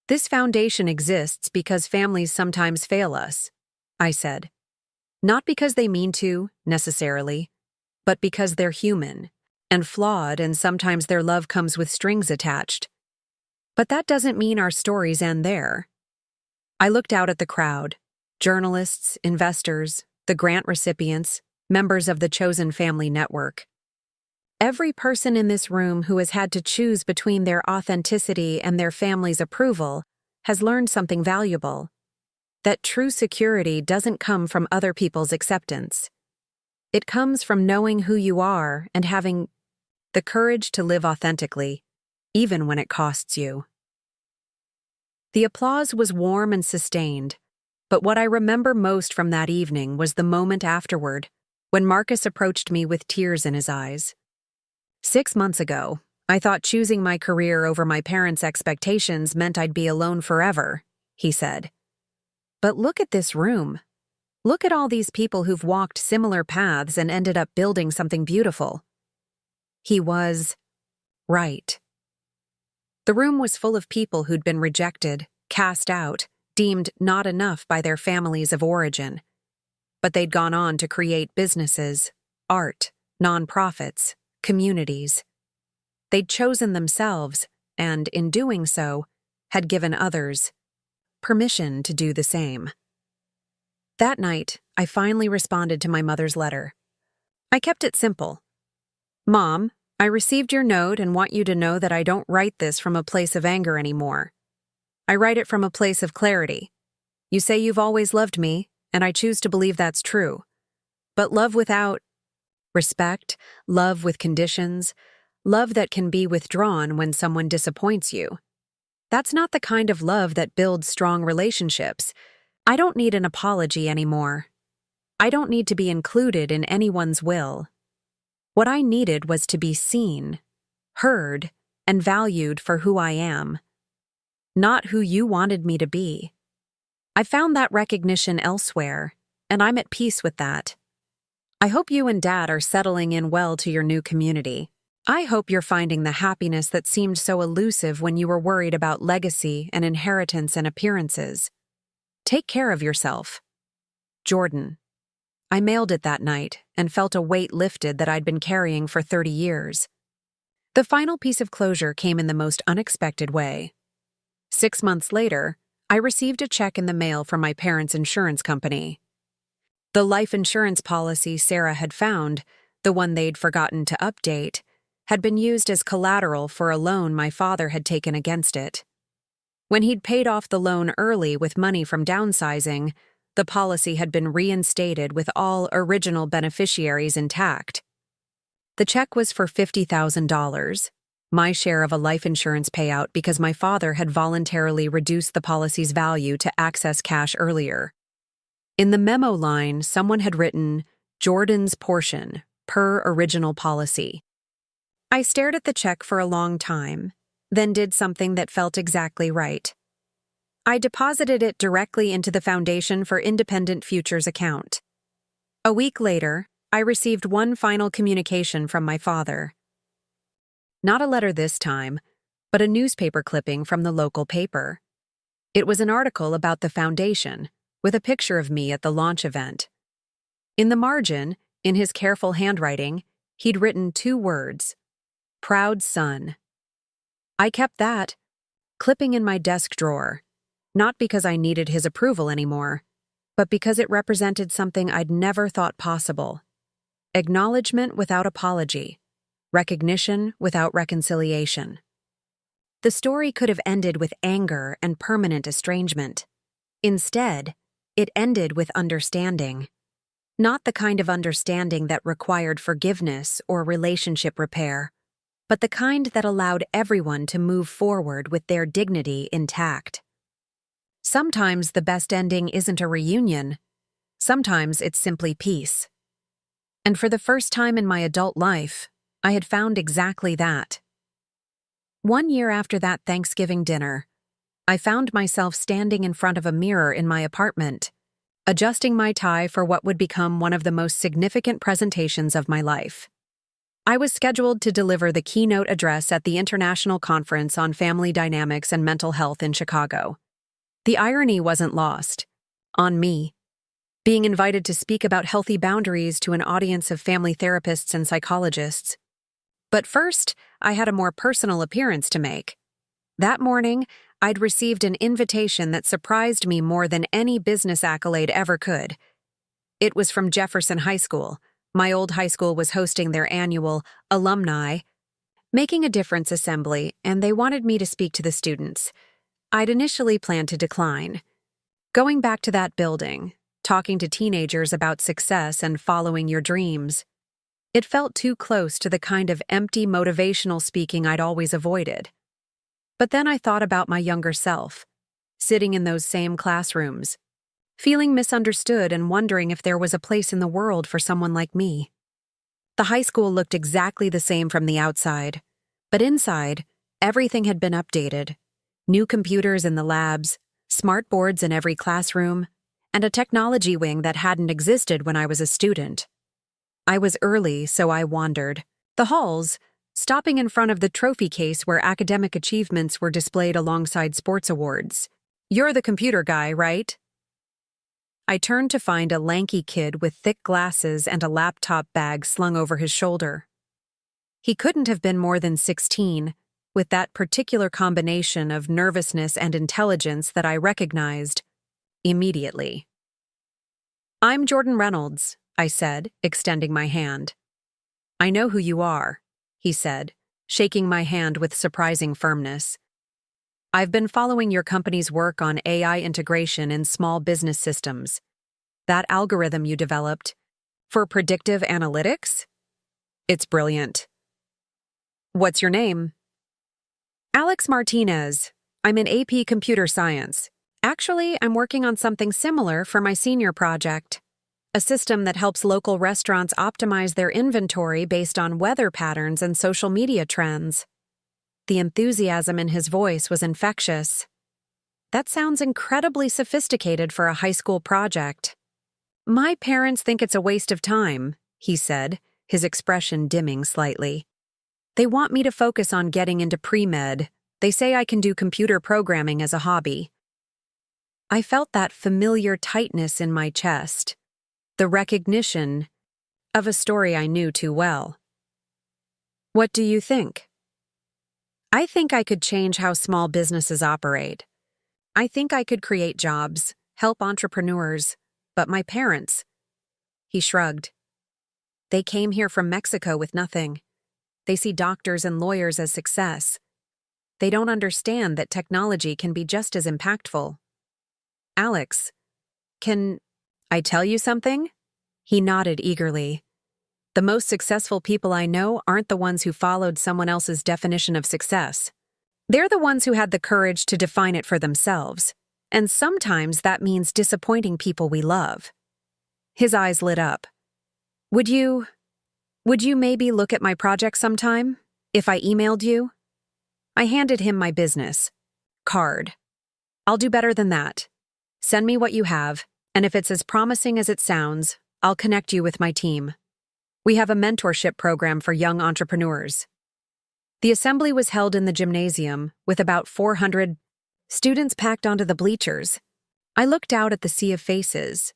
This foundation exists because families sometimes fail us, I said. Not because they mean to, necessarily, but because they're human and flawed, and sometimes their love comes with strings attached. But that doesn't mean our stories end there. I looked out at the crowd: journalists, investors, the grant recipients, members of the chosen family network. Every person in this room who has had to choose between their authenticity and their family's approval has learned something valuable: that true security doesn't come from other people's acceptance. It comes from knowing who you are and having the courage to live authentically, even when it costs you. The applause was warm and sustained, but what I remember most from that evening was the moment afterward, when Marcus approached me with tears in his eyes. 6 months ago, I thought choosing my career over my parents' expectations meant I'd be alone forever, he said. But look at this room. Look at all these people who've walked similar paths and ended up building something beautiful. He was right. The room was full of people who'd been rejected, cast out, deemed not enough by their families of origin. But they'd gone on to create businesses, art, nonprofits, communities. They'd chosen themselves, and in doing so, had given others permission to do the same. That night, I finally responded to my mother's letter. I kept it simple. Mom, I received your note and want you to know that I don't write this from a place of anger anymore. I write it from a place of clarity. You say you've always loved me, and I choose to believe that's true. But love without respect, love with conditions, love that can be withdrawn when someone disappoints you, that's not the kind of love that builds strong relationships. I don't need an apology anymore. I don't need to be included in anyone's will. What I needed was to be seen, heard, and valued for who I am, not who you wanted me to be. I found that recognition elsewhere, and I'm at peace with that. I hope you and Dad are settling in well to your new community. I hope you're finding the happiness that seemed so elusive when you were worried about legacy and inheritance and appearances. Take care of yourself. Jordan. I mailed it that night and felt a weight lifted that I'd been carrying for 30 years. The final piece of closure came in the most unexpected way. 6 months later, I received a check in the mail from my parents' insurance company. The life insurance policy Sarah had found, the one they'd forgotten to update, had been used as collateral for a loan my father had taken against it. When he'd paid off the loan early with money from downsizing, the policy had been reinstated with all original beneficiaries intact. The check was for $50,000, my share of a life insurance payout because my father had voluntarily reduced the policy's value to access cash earlier. In the memo line, someone had written, "Jordan's portion, per original policy." I stared at the check for a long time, then did something that felt exactly right. I deposited it directly into the Foundation for Independent Futures account. A week later, I received one final communication from my father. Not a letter this time, but a newspaper clipping from the local paper. It was an article about the foundation, with a picture of me at the launch event. In the margin, in his careful handwriting, he'd written 2 words, "Proud son." I kept that clipping in my desk drawer, not because I needed his approval anymore, but because it represented something I'd never thought possible. Acknowledgement without apology, recognition without reconciliation. The story could have ended with anger and permanent estrangement. Instead, it ended with understanding. Not the kind of understanding that required forgiveness or relationship repair, but the kind that allowed everyone to move forward with their dignity intact. Sometimes the best ending isn't a reunion. Sometimes it's simply peace. And for the first time in my adult life, I had found exactly that. 1 year after that Thanksgiving dinner, I found myself standing in front of a mirror in my apartment, adjusting my tie for what would become one of the most significant presentations of my life. I was scheduled to deliver the keynote address at the International Conference on Family Dynamics and Mental Health in Chicago. The irony wasn't lost on me. Being invited to speak about healthy boundaries to an audience of family therapists and psychologists. But first, I had a more personal appearance to make. That morning, I'd received an invitation that surprised me more than any business accolade ever could. It was from Jefferson High School. My old high school was hosting their annual alumni Making a Difference assembly, and they wanted me to speak to the students. I'd initially planned to decline. Going back to that building, talking to teenagers about success and following your dreams, it felt too close to the kind of empty motivational speaking I'd always avoided. But then I thought about my younger self, sitting in those same classrooms, feeling misunderstood and wondering if there was a place in the world for someone like me. The high school looked exactly the same from the outside, but inside, everything had been updated. New computers in the labs, smart boards in every classroom, and a technology wing that hadn't existed when I was a student. I was early, so I wandered the halls, stopping in front of the trophy case where academic achievements were displayed alongside sports awards. "You're the computer guy, right?" I turned to find a lanky kid with thick glasses and a laptop bag slung over his shoulder. He couldn't have been more than 16, with that particular combination of nervousness and intelligence that I recognized immediately. "I'm Jordan Reynolds," I said, extending my hand. "I know who you are," he said, shaking my hand with surprising firmness. "I've been following your company's work on AI integration in small business systems. That algorithm you developed for predictive analytics? It's brilliant." "What's your name?" "Alex Martinez. I'm in AP Computer Science. Actually, I'm working on something similar for my senior project. A system that helps local restaurants optimize their inventory based on weather patterns and social media trends." The enthusiasm in his voice was infectious. "That sounds incredibly sophisticated for a high school project." "My parents think it's a waste of time," he said, his expression dimming slightly. "They want me to focus on getting into pre-med. They say I can do computer programming as a hobby." I felt that familiar tightness in my chest, the recognition of a story I knew too well. "What do you think?" "I think I could change how small businesses operate. I think I could create jobs, help entrepreneurs, but my parents..." He shrugged. "They came here from Mexico with nothing. They see doctors and lawyers as success. They don't understand that technology can be just as impactful. Alex, can I tell you something? He nodded eagerly. The most successful people I know aren't the ones who followed someone else's definition of success. They're the ones who had the courage to define it for themselves. And sometimes that means disappointing people we love. His eyes lit up. Would you maybe look at my project sometime, if I emailed you? I handed him my business card. I'll do better than that. Send me what you have, and if it's as promising as it sounds, I'll connect you with my team. We have a mentorship program for young entrepreneurs. The assembly was held in the gymnasium, with about 400 students packed onto the bleachers. I looked out at the sea of faces,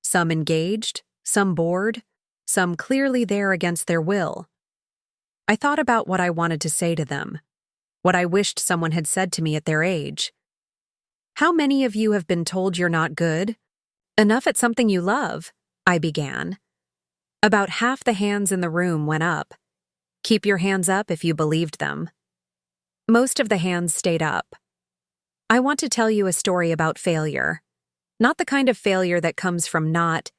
some engaged, some bored, some clearly there against their will. I thought about what I wanted to say to them, what I wished someone had said to me at their age. How many of you have been told you're not good enough at something you love? I began. About half the hands in the room went up. Keep your hands up if you believed them. Most of the hands stayed up. I want to tell you a story about failure. Not the kind of failure that comes from not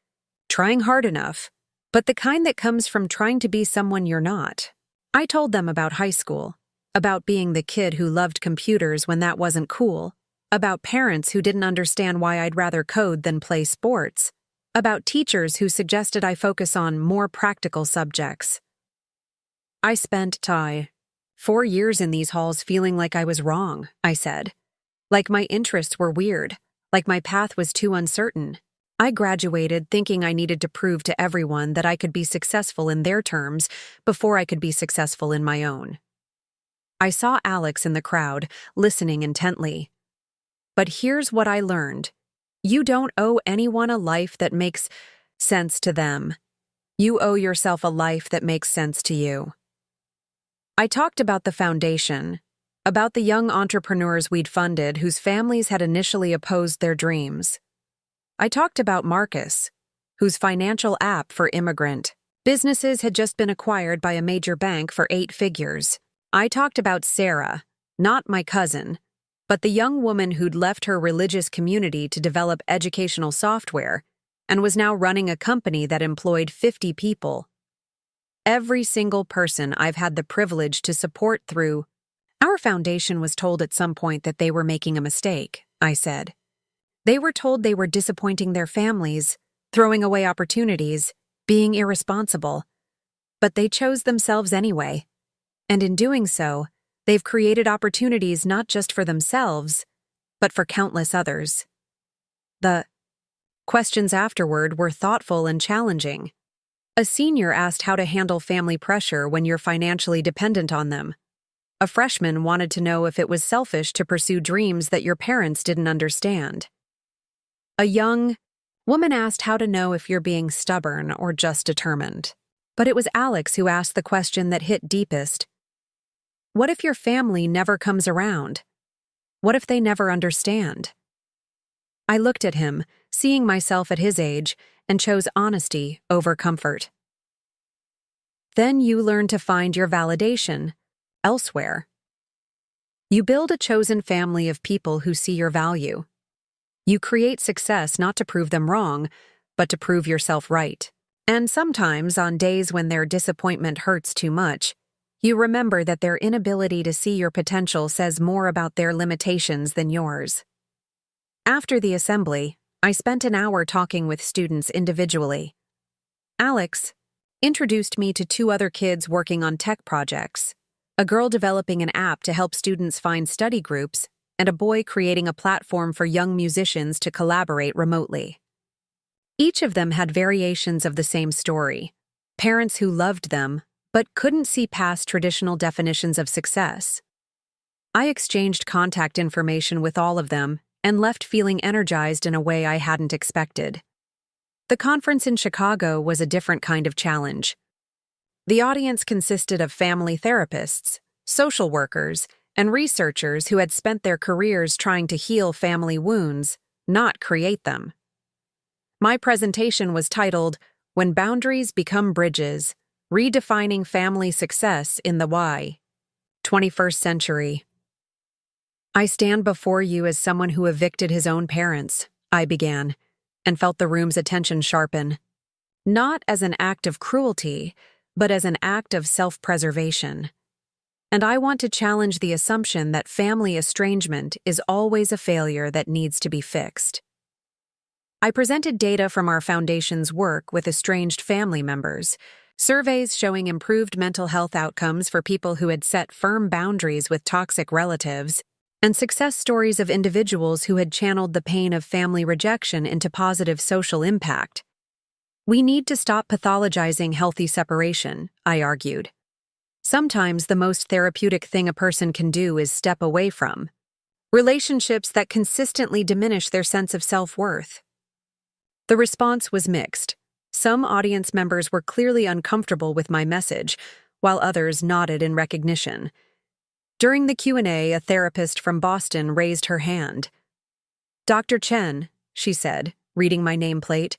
trying hard enough, but the kind that comes from trying to be someone you're not. I told them about high school, about being the kid who loved computers when that wasn't cool, about parents who didn't understand why I'd rather code than play sports, about teachers who suggested I focus on more practical subjects. I spent 4 years in these halls feeling like I was wrong, I said. Like my interests were weird, like my path was too uncertain. I graduated thinking I needed to prove to everyone that I could be successful in their terms before I could be successful in my own. I saw Alex in the crowd, listening intently. But here's what I learned. You don't owe anyone a life that makes sense to them. You owe yourself a life that makes sense to you. I talked about the foundation, about the young entrepreneurs we'd funded whose families had initially opposed their dreams. I talked about Marcus, whose financial app for immigrant businesses had just been acquired by a major bank for 8 figures. I talked about Sarah, not my cousin, but the young woman who'd left her religious community to develop educational software and was now running a company that employed 50 people. Every single person I've had the privilege to support through our foundation was told at some point that they were making a mistake, I said. They were told they were disappointing their families, throwing away opportunities, being irresponsible. But they chose themselves anyway. And in doing so, they've created opportunities not just for themselves, but for countless others. The questions afterward were thoughtful and challenging. A senior asked how to handle family pressure when you're financially dependent on them. A freshman wanted to know if it was selfish to pursue dreams that your parents didn't understand. A young woman asked how to know if you're being stubborn or just determined. But it was Alex who asked the question that hit deepest. What if your family never comes around? What if they never understand? I looked at him, seeing myself at his age, and chose honesty over comfort. Then you learn to find your validation elsewhere. You build a chosen family of people who see your value. You create success not to prove them wrong, but to prove yourself right. And sometimes, on days when their disappointment hurts too much, you remember that their inability to see your potential says more about their limitations than yours. After the assembly, I spent an hour talking with students individually. Alex introduced me to 2 other kids working on tech projects, a girl developing an app to help students find study groups, and a boy creating a platform for young musicians to collaborate remotely. Each of them had variations of the same story, parents who loved them but couldn't see past traditional definitions of success. I exchanged contact information with all of them and left feeling energized in a way I hadn't expected. The conference in Chicago was a different kind of challenge. The audience consisted of family therapists, social workers, and researchers who had spent their careers trying to heal family wounds, not create them. My presentation was titled, "When Boundaries Become Bridges, Redefining Family Success in the Why. 21st Century. I stand before you as someone who evicted his own parents, I began, and felt the room's attention sharpen. Not as an act of cruelty, but as an act of self-preservation. And I want to challenge the assumption that family estrangement is always a failure that needs to be fixed. I presented data from our foundation's work with estranged family members, surveys showing improved mental health outcomes for people who had set firm boundaries with toxic relatives, and success stories of individuals who had channeled the pain of family rejection into positive social impact. We need to stop pathologizing healthy separation, I argued. Sometimes the most therapeutic thing a person can do is step away from relationships that consistently diminish their sense of self-worth. The response was mixed. Some audience members were clearly uncomfortable with my message, while others nodded in recognition. During the Q&A, a therapist from Boston raised her hand. "Dr. Chen," she said, reading my nameplate,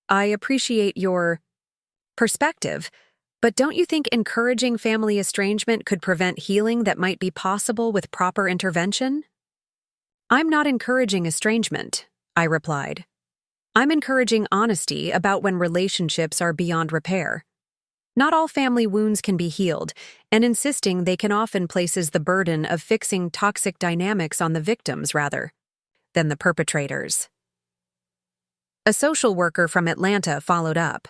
"I appreciate your perspective, but don't you think encouraging family estrangement could prevent healing that might be possible with proper intervention?" "I'm not encouraging estrangement," I replied. "I'm encouraging honesty about when relationships are beyond repair. Not all family wounds can be healed, and insisting they can often places the burden of fixing toxic dynamics on the victims rather than the perpetrators." A social worker from Atlanta followed up.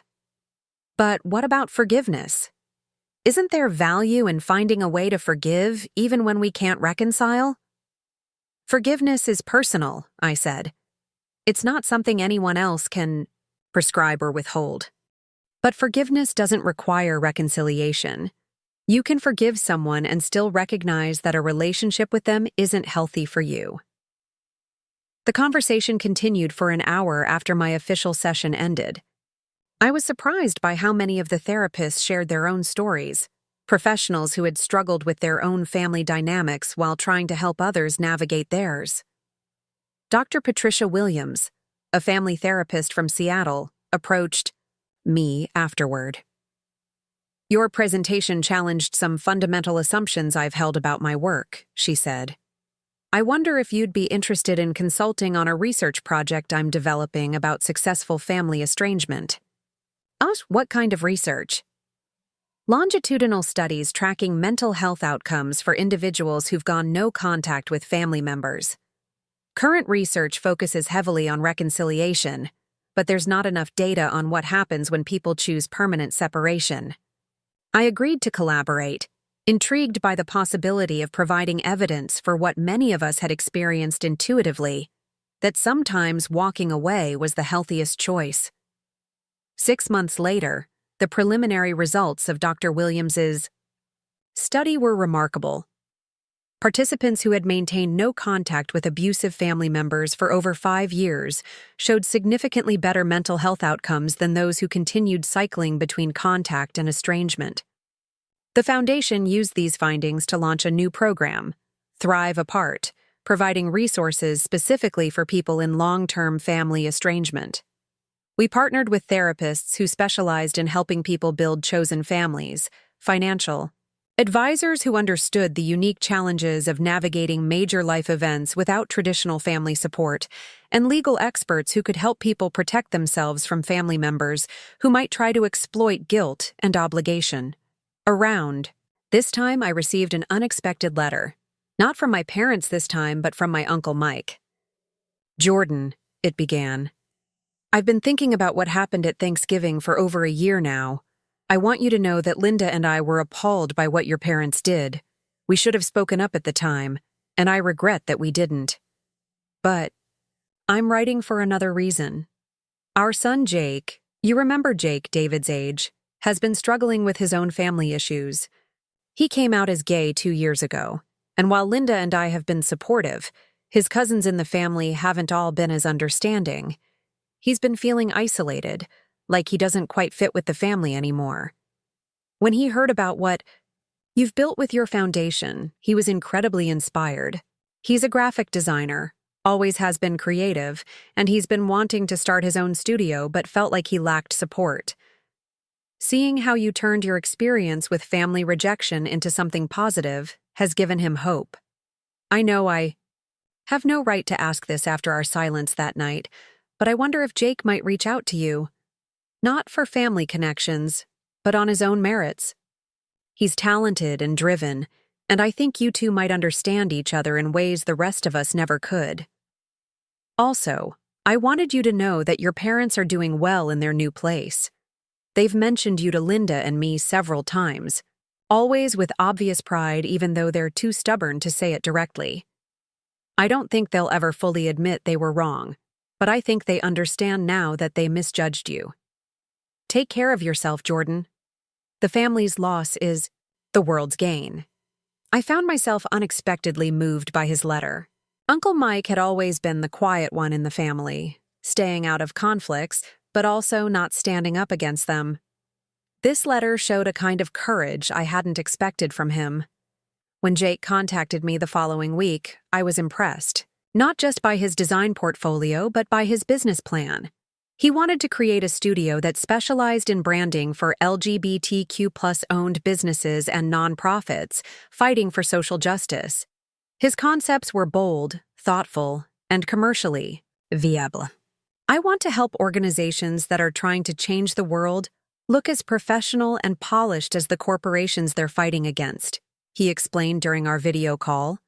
"But what about forgiveness? Isn't there value in finding a way to forgive even when we can't reconcile?" "Forgiveness is personal," I said. "It's not something anyone else can prescribe or withhold. But forgiveness doesn't require reconciliation. You can forgive someone and still recognize that a relationship with them isn't healthy for you." The conversation continued for an hour after my official session ended. I was surprised by how many of the therapists shared their own stories, professionals who had struggled with their own family dynamics while trying to help others navigate theirs. Dr. Patricia Williams, a family therapist from Seattle, approached me afterward. "Your presentation challenged some fundamental assumptions I've held about my work," she said. "I wonder if you'd be interested in consulting on a research project I'm developing about successful family estrangement." "What kind of research?" "Longitudinal studies tracking mental health outcomes for individuals who've gone no contact with family members. Current research focuses heavily on reconciliation, but there's not enough data on what happens when people choose permanent separation." I agreed to collaborate, intrigued by the possibility of providing evidence for what many of us had experienced intuitively, that sometimes walking away was the healthiest choice. 6 months later, the preliminary results of Dr. Williams's study were remarkable. Participants who had maintained no contact with abusive family members for over 5 years showed significantly better mental health outcomes than those who continued cycling between contact and estrangement. The foundation used these findings to launch a new program, Thrive Apart, providing resources specifically for people in long-term family estrangement. We partnered with therapists who specialized in helping people build chosen families, financial advisors who understood the unique challenges of navigating major life events without traditional family support, and legal experts who could help people protect themselves from family members who might try to exploit guilt and obligation. This time I received an unexpected letter. Not from my parents this time, but from my Uncle Mike. "Jordan," it began. "I've been thinking about what happened at Thanksgiving for over a year now. I want you to know that Linda and I were appalled by what your parents did. We should have spoken up at the time, and I regret that we didn't. But I'm writing for another reason. Our son Jake, you remember Jake, David's age, has been struggling with his own family issues. He came out as gay 2 years ago, and while Linda and I have been supportive, his cousins in the family haven't all been as understanding. He's been feeling isolated, like he doesn't quite fit with the family anymore. When he heard about what you've built with your foundation, he was incredibly inspired. He's a graphic designer, always has been creative, and he's been wanting to start his own studio but felt like he lacked support. Seeing how you turned your experience with family rejection into something positive has given him hope. I know I have no right to ask this after our silence that night, but I wonder if Jake might reach out to you. Not for family connections, but on his own merits. He's talented and driven, and I think you two might understand each other in ways the rest of us never could. Also, I wanted you to know that your parents are doing well in their new place. They've mentioned you to Linda and me several times, always with obvious pride even though they're too stubborn to say it directly. I don't think they'll ever fully admit they were wrong, but I think they understand now that they misjudged you. Take care of yourself, Jordan. The family's loss is the world's gain. I found myself unexpectedly moved by his letter. Uncle Mike had always been the quiet one in the family, staying out of conflicts, but also not standing up against them. This letter showed a kind of courage I hadn't expected from him. When Jake contacted me the following week, I was impressed, not just by his design portfolio, but by his business plan. He wanted to create a studio that specialized in branding for LGBTQ+-owned businesses and nonprofits fighting for social justice. His concepts were bold, thoughtful, and commercially viable. I want to help organizations that are trying to change the world look as professional and polished as the corporations they're fighting against, he explained during our video call.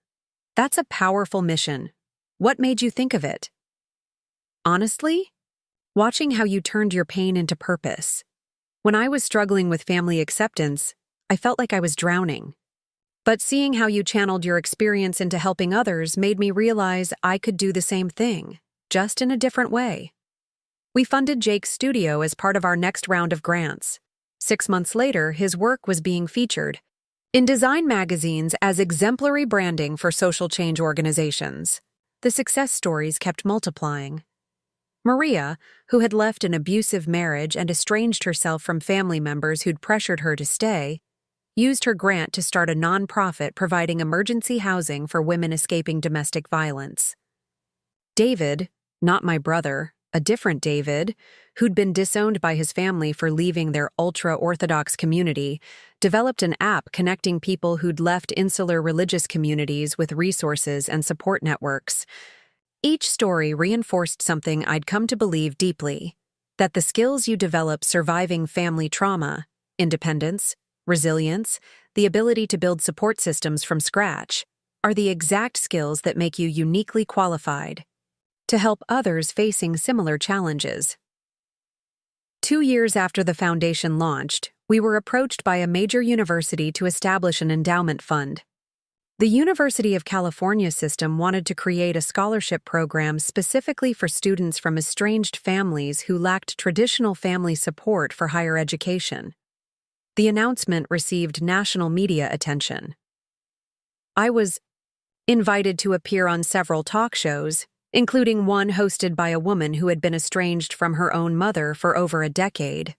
That's a powerful mission. What made you think of it? Honestly, watching how you turned your pain into purpose. When I was struggling with family acceptance, I felt like I was drowning. But seeing how you channeled your experience into helping others made me realize I could do the same thing, just in a different way. We funded Jake's studio as part of our next round of grants. 6 months later, his work was being featured in design magazines as exemplary branding for social change organizations. The success stories kept multiplying. Maria, who had left an abusive marriage and estranged herself from family members who'd pressured her to stay, used her grant to start a nonprofit providing emergency housing for women escaping domestic violence. David, not my brother, a different David, who'd been disowned by his family for leaving their ultra-Orthodox community, developed an app connecting people who'd left insular religious communities with resources and support networks. Each story reinforced something I'd come to believe deeply, that the skills you develop surviving family trauma, independence, resilience, the ability to build support systems from scratch, are the exact skills that make you uniquely qualified to help others facing similar challenges. 2 years after the foundation launched, we were approached by a major university to establish an endowment fund. The University of California system wanted to create a scholarship program specifically for students from estranged families who lacked traditional family support for higher education. The announcement received national media attention. I was invited to appear on several talk shows, including one hosted by a woman who had been estranged from her own mother for over a decade.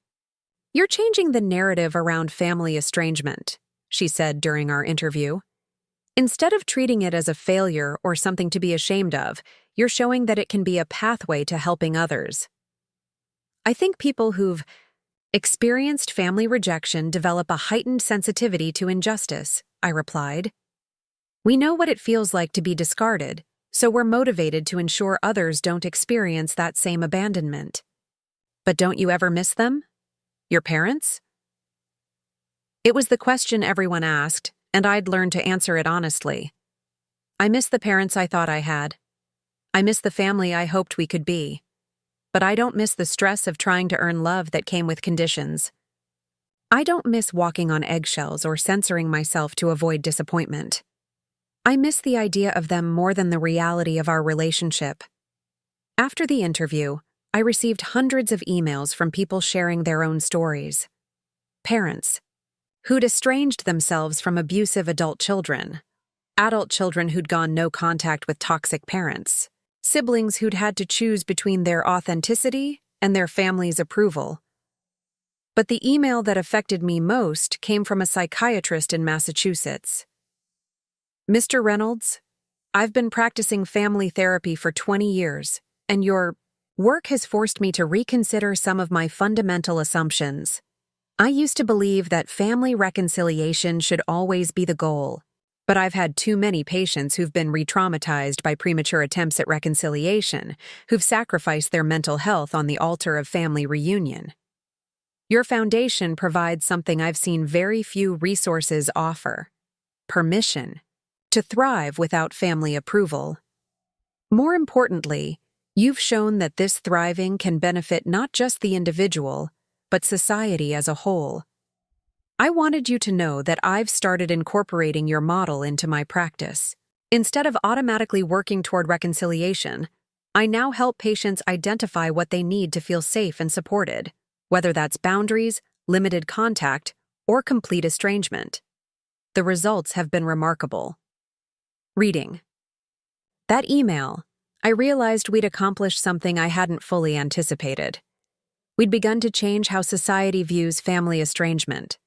"You're changing the narrative around family estrangement," she said during our interview. "Instead of treating it as a failure or something to be ashamed of, you're showing that it can be a pathway to helping others." I think people who've experienced family rejection develop a heightened sensitivity to injustice, I replied. "We know what it feels like to be discarded, so we're motivated to ensure others don't experience that same abandonment." "But don't you ever miss them? Your parents?" It was the question everyone asked, and I'd learned to answer it honestly. I miss the parents I thought I had. I miss the family I hoped we could be. But I don't miss the stress of trying to earn love that came with conditions. I don't miss walking on eggshells or censoring myself to avoid disappointment. I miss the idea of them more than the reality of our relationship. After the interview, I received hundreds of emails from people sharing their own stories. Parents who'd estranged themselves from abusive adult children who'd gone no contact with toxic parents, siblings who'd had to choose between their authenticity and their family's approval. But the email that affected me most came from a psychiatrist in Massachusetts. "Mr. Reynolds, I've been practicing family therapy for 20 years, and your work has forced me to reconsider some of my fundamental assumptions. I used to believe that family reconciliation should always be the goal, but I've had too many patients who've been re-traumatized by premature attempts at reconciliation, who've sacrificed their mental health on the altar of family reunion. Your foundation provides something I've seen very few resources offer: permission to thrive without family approval. More importantly, you've shown that this thriving can benefit not just the individual, but society as a whole. I wanted you to know that I've started incorporating your model into my practice. Instead of automatically working toward reconciliation, I now help patients identify what they need to feel safe and supported, whether that's boundaries, limited contact, or complete estrangement. The results have been remarkable. Reading that email, I realized we'd accomplished something I hadn't fully anticipated. We'd begun to change how society views family estrangement.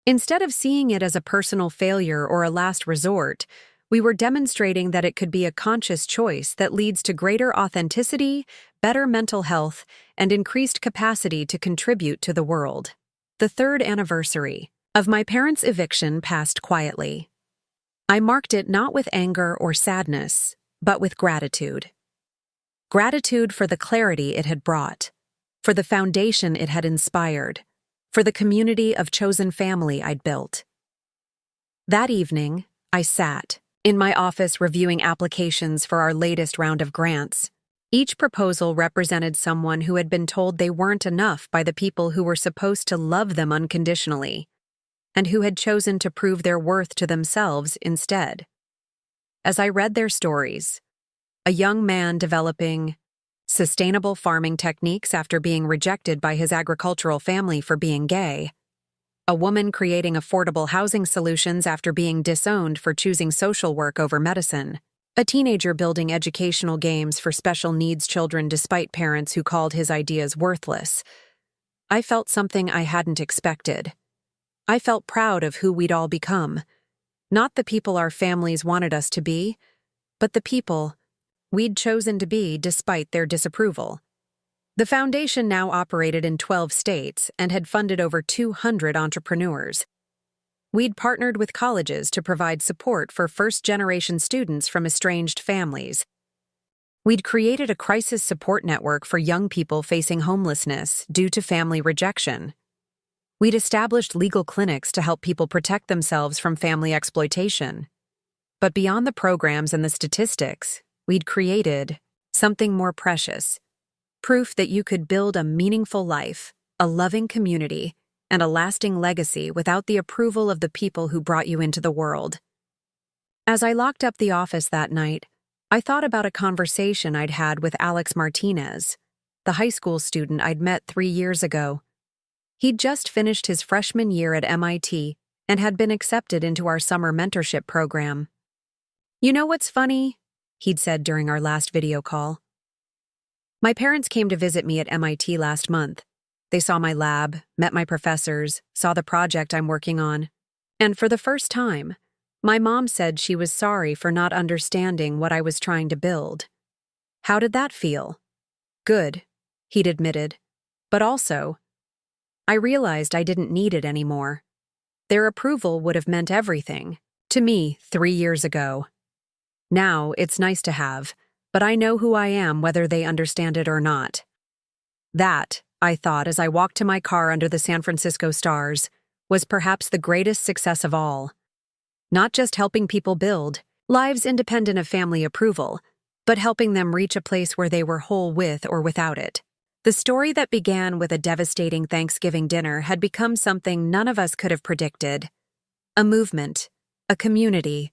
Instead of seeing it as a personal failure or a last resort, we were demonstrating that it could be a conscious choice that leads to greater authenticity, better mental health, and increased capacity to contribute to the world. The third anniversary of my parents' eviction passed quietly. I marked it not with anger or sadness, but with gratitude. Gratitude for the clarity it had brought, for the foundation it had inspired, for the community of chosen family I'd built. That evening, I sat in my office reviewing applications for our latest round of grants. Each proposal represented someone who had been told they weren't enough by the people who were supposed to love them unconditionally, and who had chosen to prove their worth to themselves instead. As I read their stories, a young man developing sustainable farming techniques after being rejected by his agricultural family for being gay, a woman creating affordable housing solutions after being disowned for choosing social work over medicine, a teenager building educational games for special needs children despite parents who called his ideas worthless. I felt something I hadn't expected. I felt proud of who we'd all become. Not the people our families wanted us to be, but the people we'd chosen to be despite their disapproval. The foundation now operated in 12 states and had funded over 200 entrepreneurs. We'd partnered with colleges to provide support for first-generation students from estranged families. We'd created a crisis support network for young people facing homelessness due to family rejection. We'd established legal clinics to help people protect themselves from family exploitation. But beyond the programs and the statistics, we'd created something more precious: proof that you could build a meaningful life, a loving community, and a lasting legacy without the approval of the people who brought you into the world. As I locked up the office that night, I thought about a conversation I'd had with Alex Martinez, the high school student I'd met 3 years ago. He'd just finished his freshman year at MIT and had been accepted into our summer mentorship program. "You know what's funny?" he'd said during our last video call. "My parents came to visit me at MIT last month. They saw my lab, met my professors, saw the project I'm working on. And for the first time, my mom said she was sorry for not understanding what I was trying to build." How did that feel? Good, he'd admitted. But also, I realized I didn't need it anymore. Their approval would have meant everything to me 3 years ago. Now, it's nice to have, but I know who I am whether they understand it or not. That, I thought as I walked to my car under the San Francisco stars, was perhaps the greatest success of all. Not just helping people build lives independent of family approval, but helping them reach a place where they were whole with or without it. The story that began with a devastating Thanksgiving dinner had become something none of us could have predicted. A movement, a community,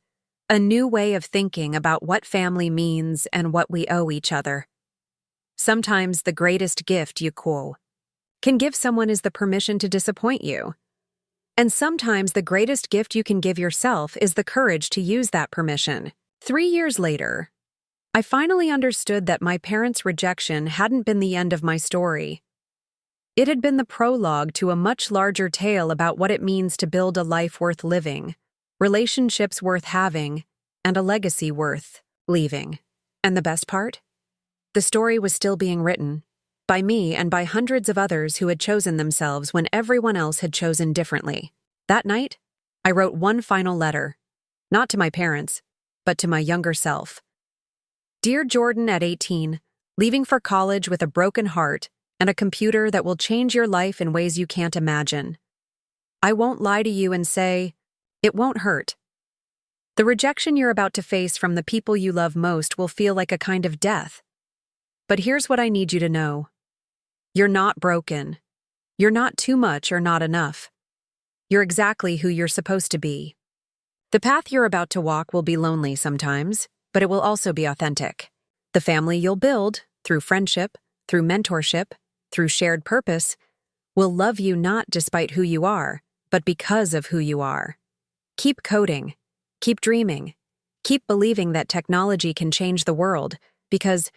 a new way of thinking about what family means and what we owe each other. Sometimes the greatest gift you can give someone is the permission to disappoint you. And sometimes the greatest gift you can give yourself is the courage to use that permission. 3 years later, I finally understood that my parents' rejection hadn't been the end of my story. It had been the prologue to a much larger tale about what it means to build a life worth living, relationships worth having, and a legacy worth leaving. And the best part? The story was still being written, by me and by hundreds of others who had chosen themselves when everyone else had chosen differently. That night, I wrote one final letter, not to my parents, but to my younger self. Dear Jordan at 18, leaving for college with a broken heart and a computer that will change your life in ways you can't imagine. I won't lie to you and say, it won't hurt. The rejection you're about to face from the people you love most will feel like a kind of death. But here's what I need you to know. You're not broken. You're not too much or not enough. You're exactly who you're supposed to be. The path you're about to walk will be lonely sometimes, but it will also be authentic. The family you'll build, through friendship, through mentorship, through shared purpose, will love you not despite who you are, but because of who you are. Keep coding. Keep dreaming. Keep believing that technology can change the world, because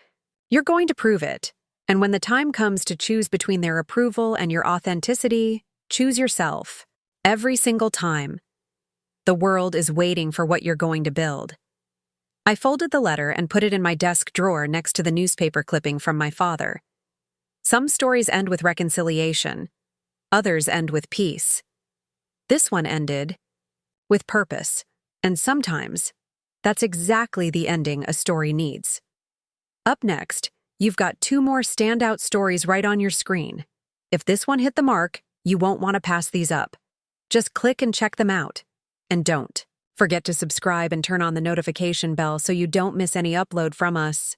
you're going to prove it. And when the time comes to choose between their approval and your authenticity, choose yourself. Every single time. The world is waiting for what you're going to build. I folded the letter and put it in my desk drawer next to the newspaper clipping from my father. Some stories end with reconciliation. Others end with peace. This one ended with purpose. And sometimes, that's exactly the ending a story needs. Up next, you've got 2 more standout stories right on your screen. If this one hit the mark, you won't want to pass these up. Just click and check them out. And don't forget to subscribe and turn on the notification bell so you don't miss any upload from us.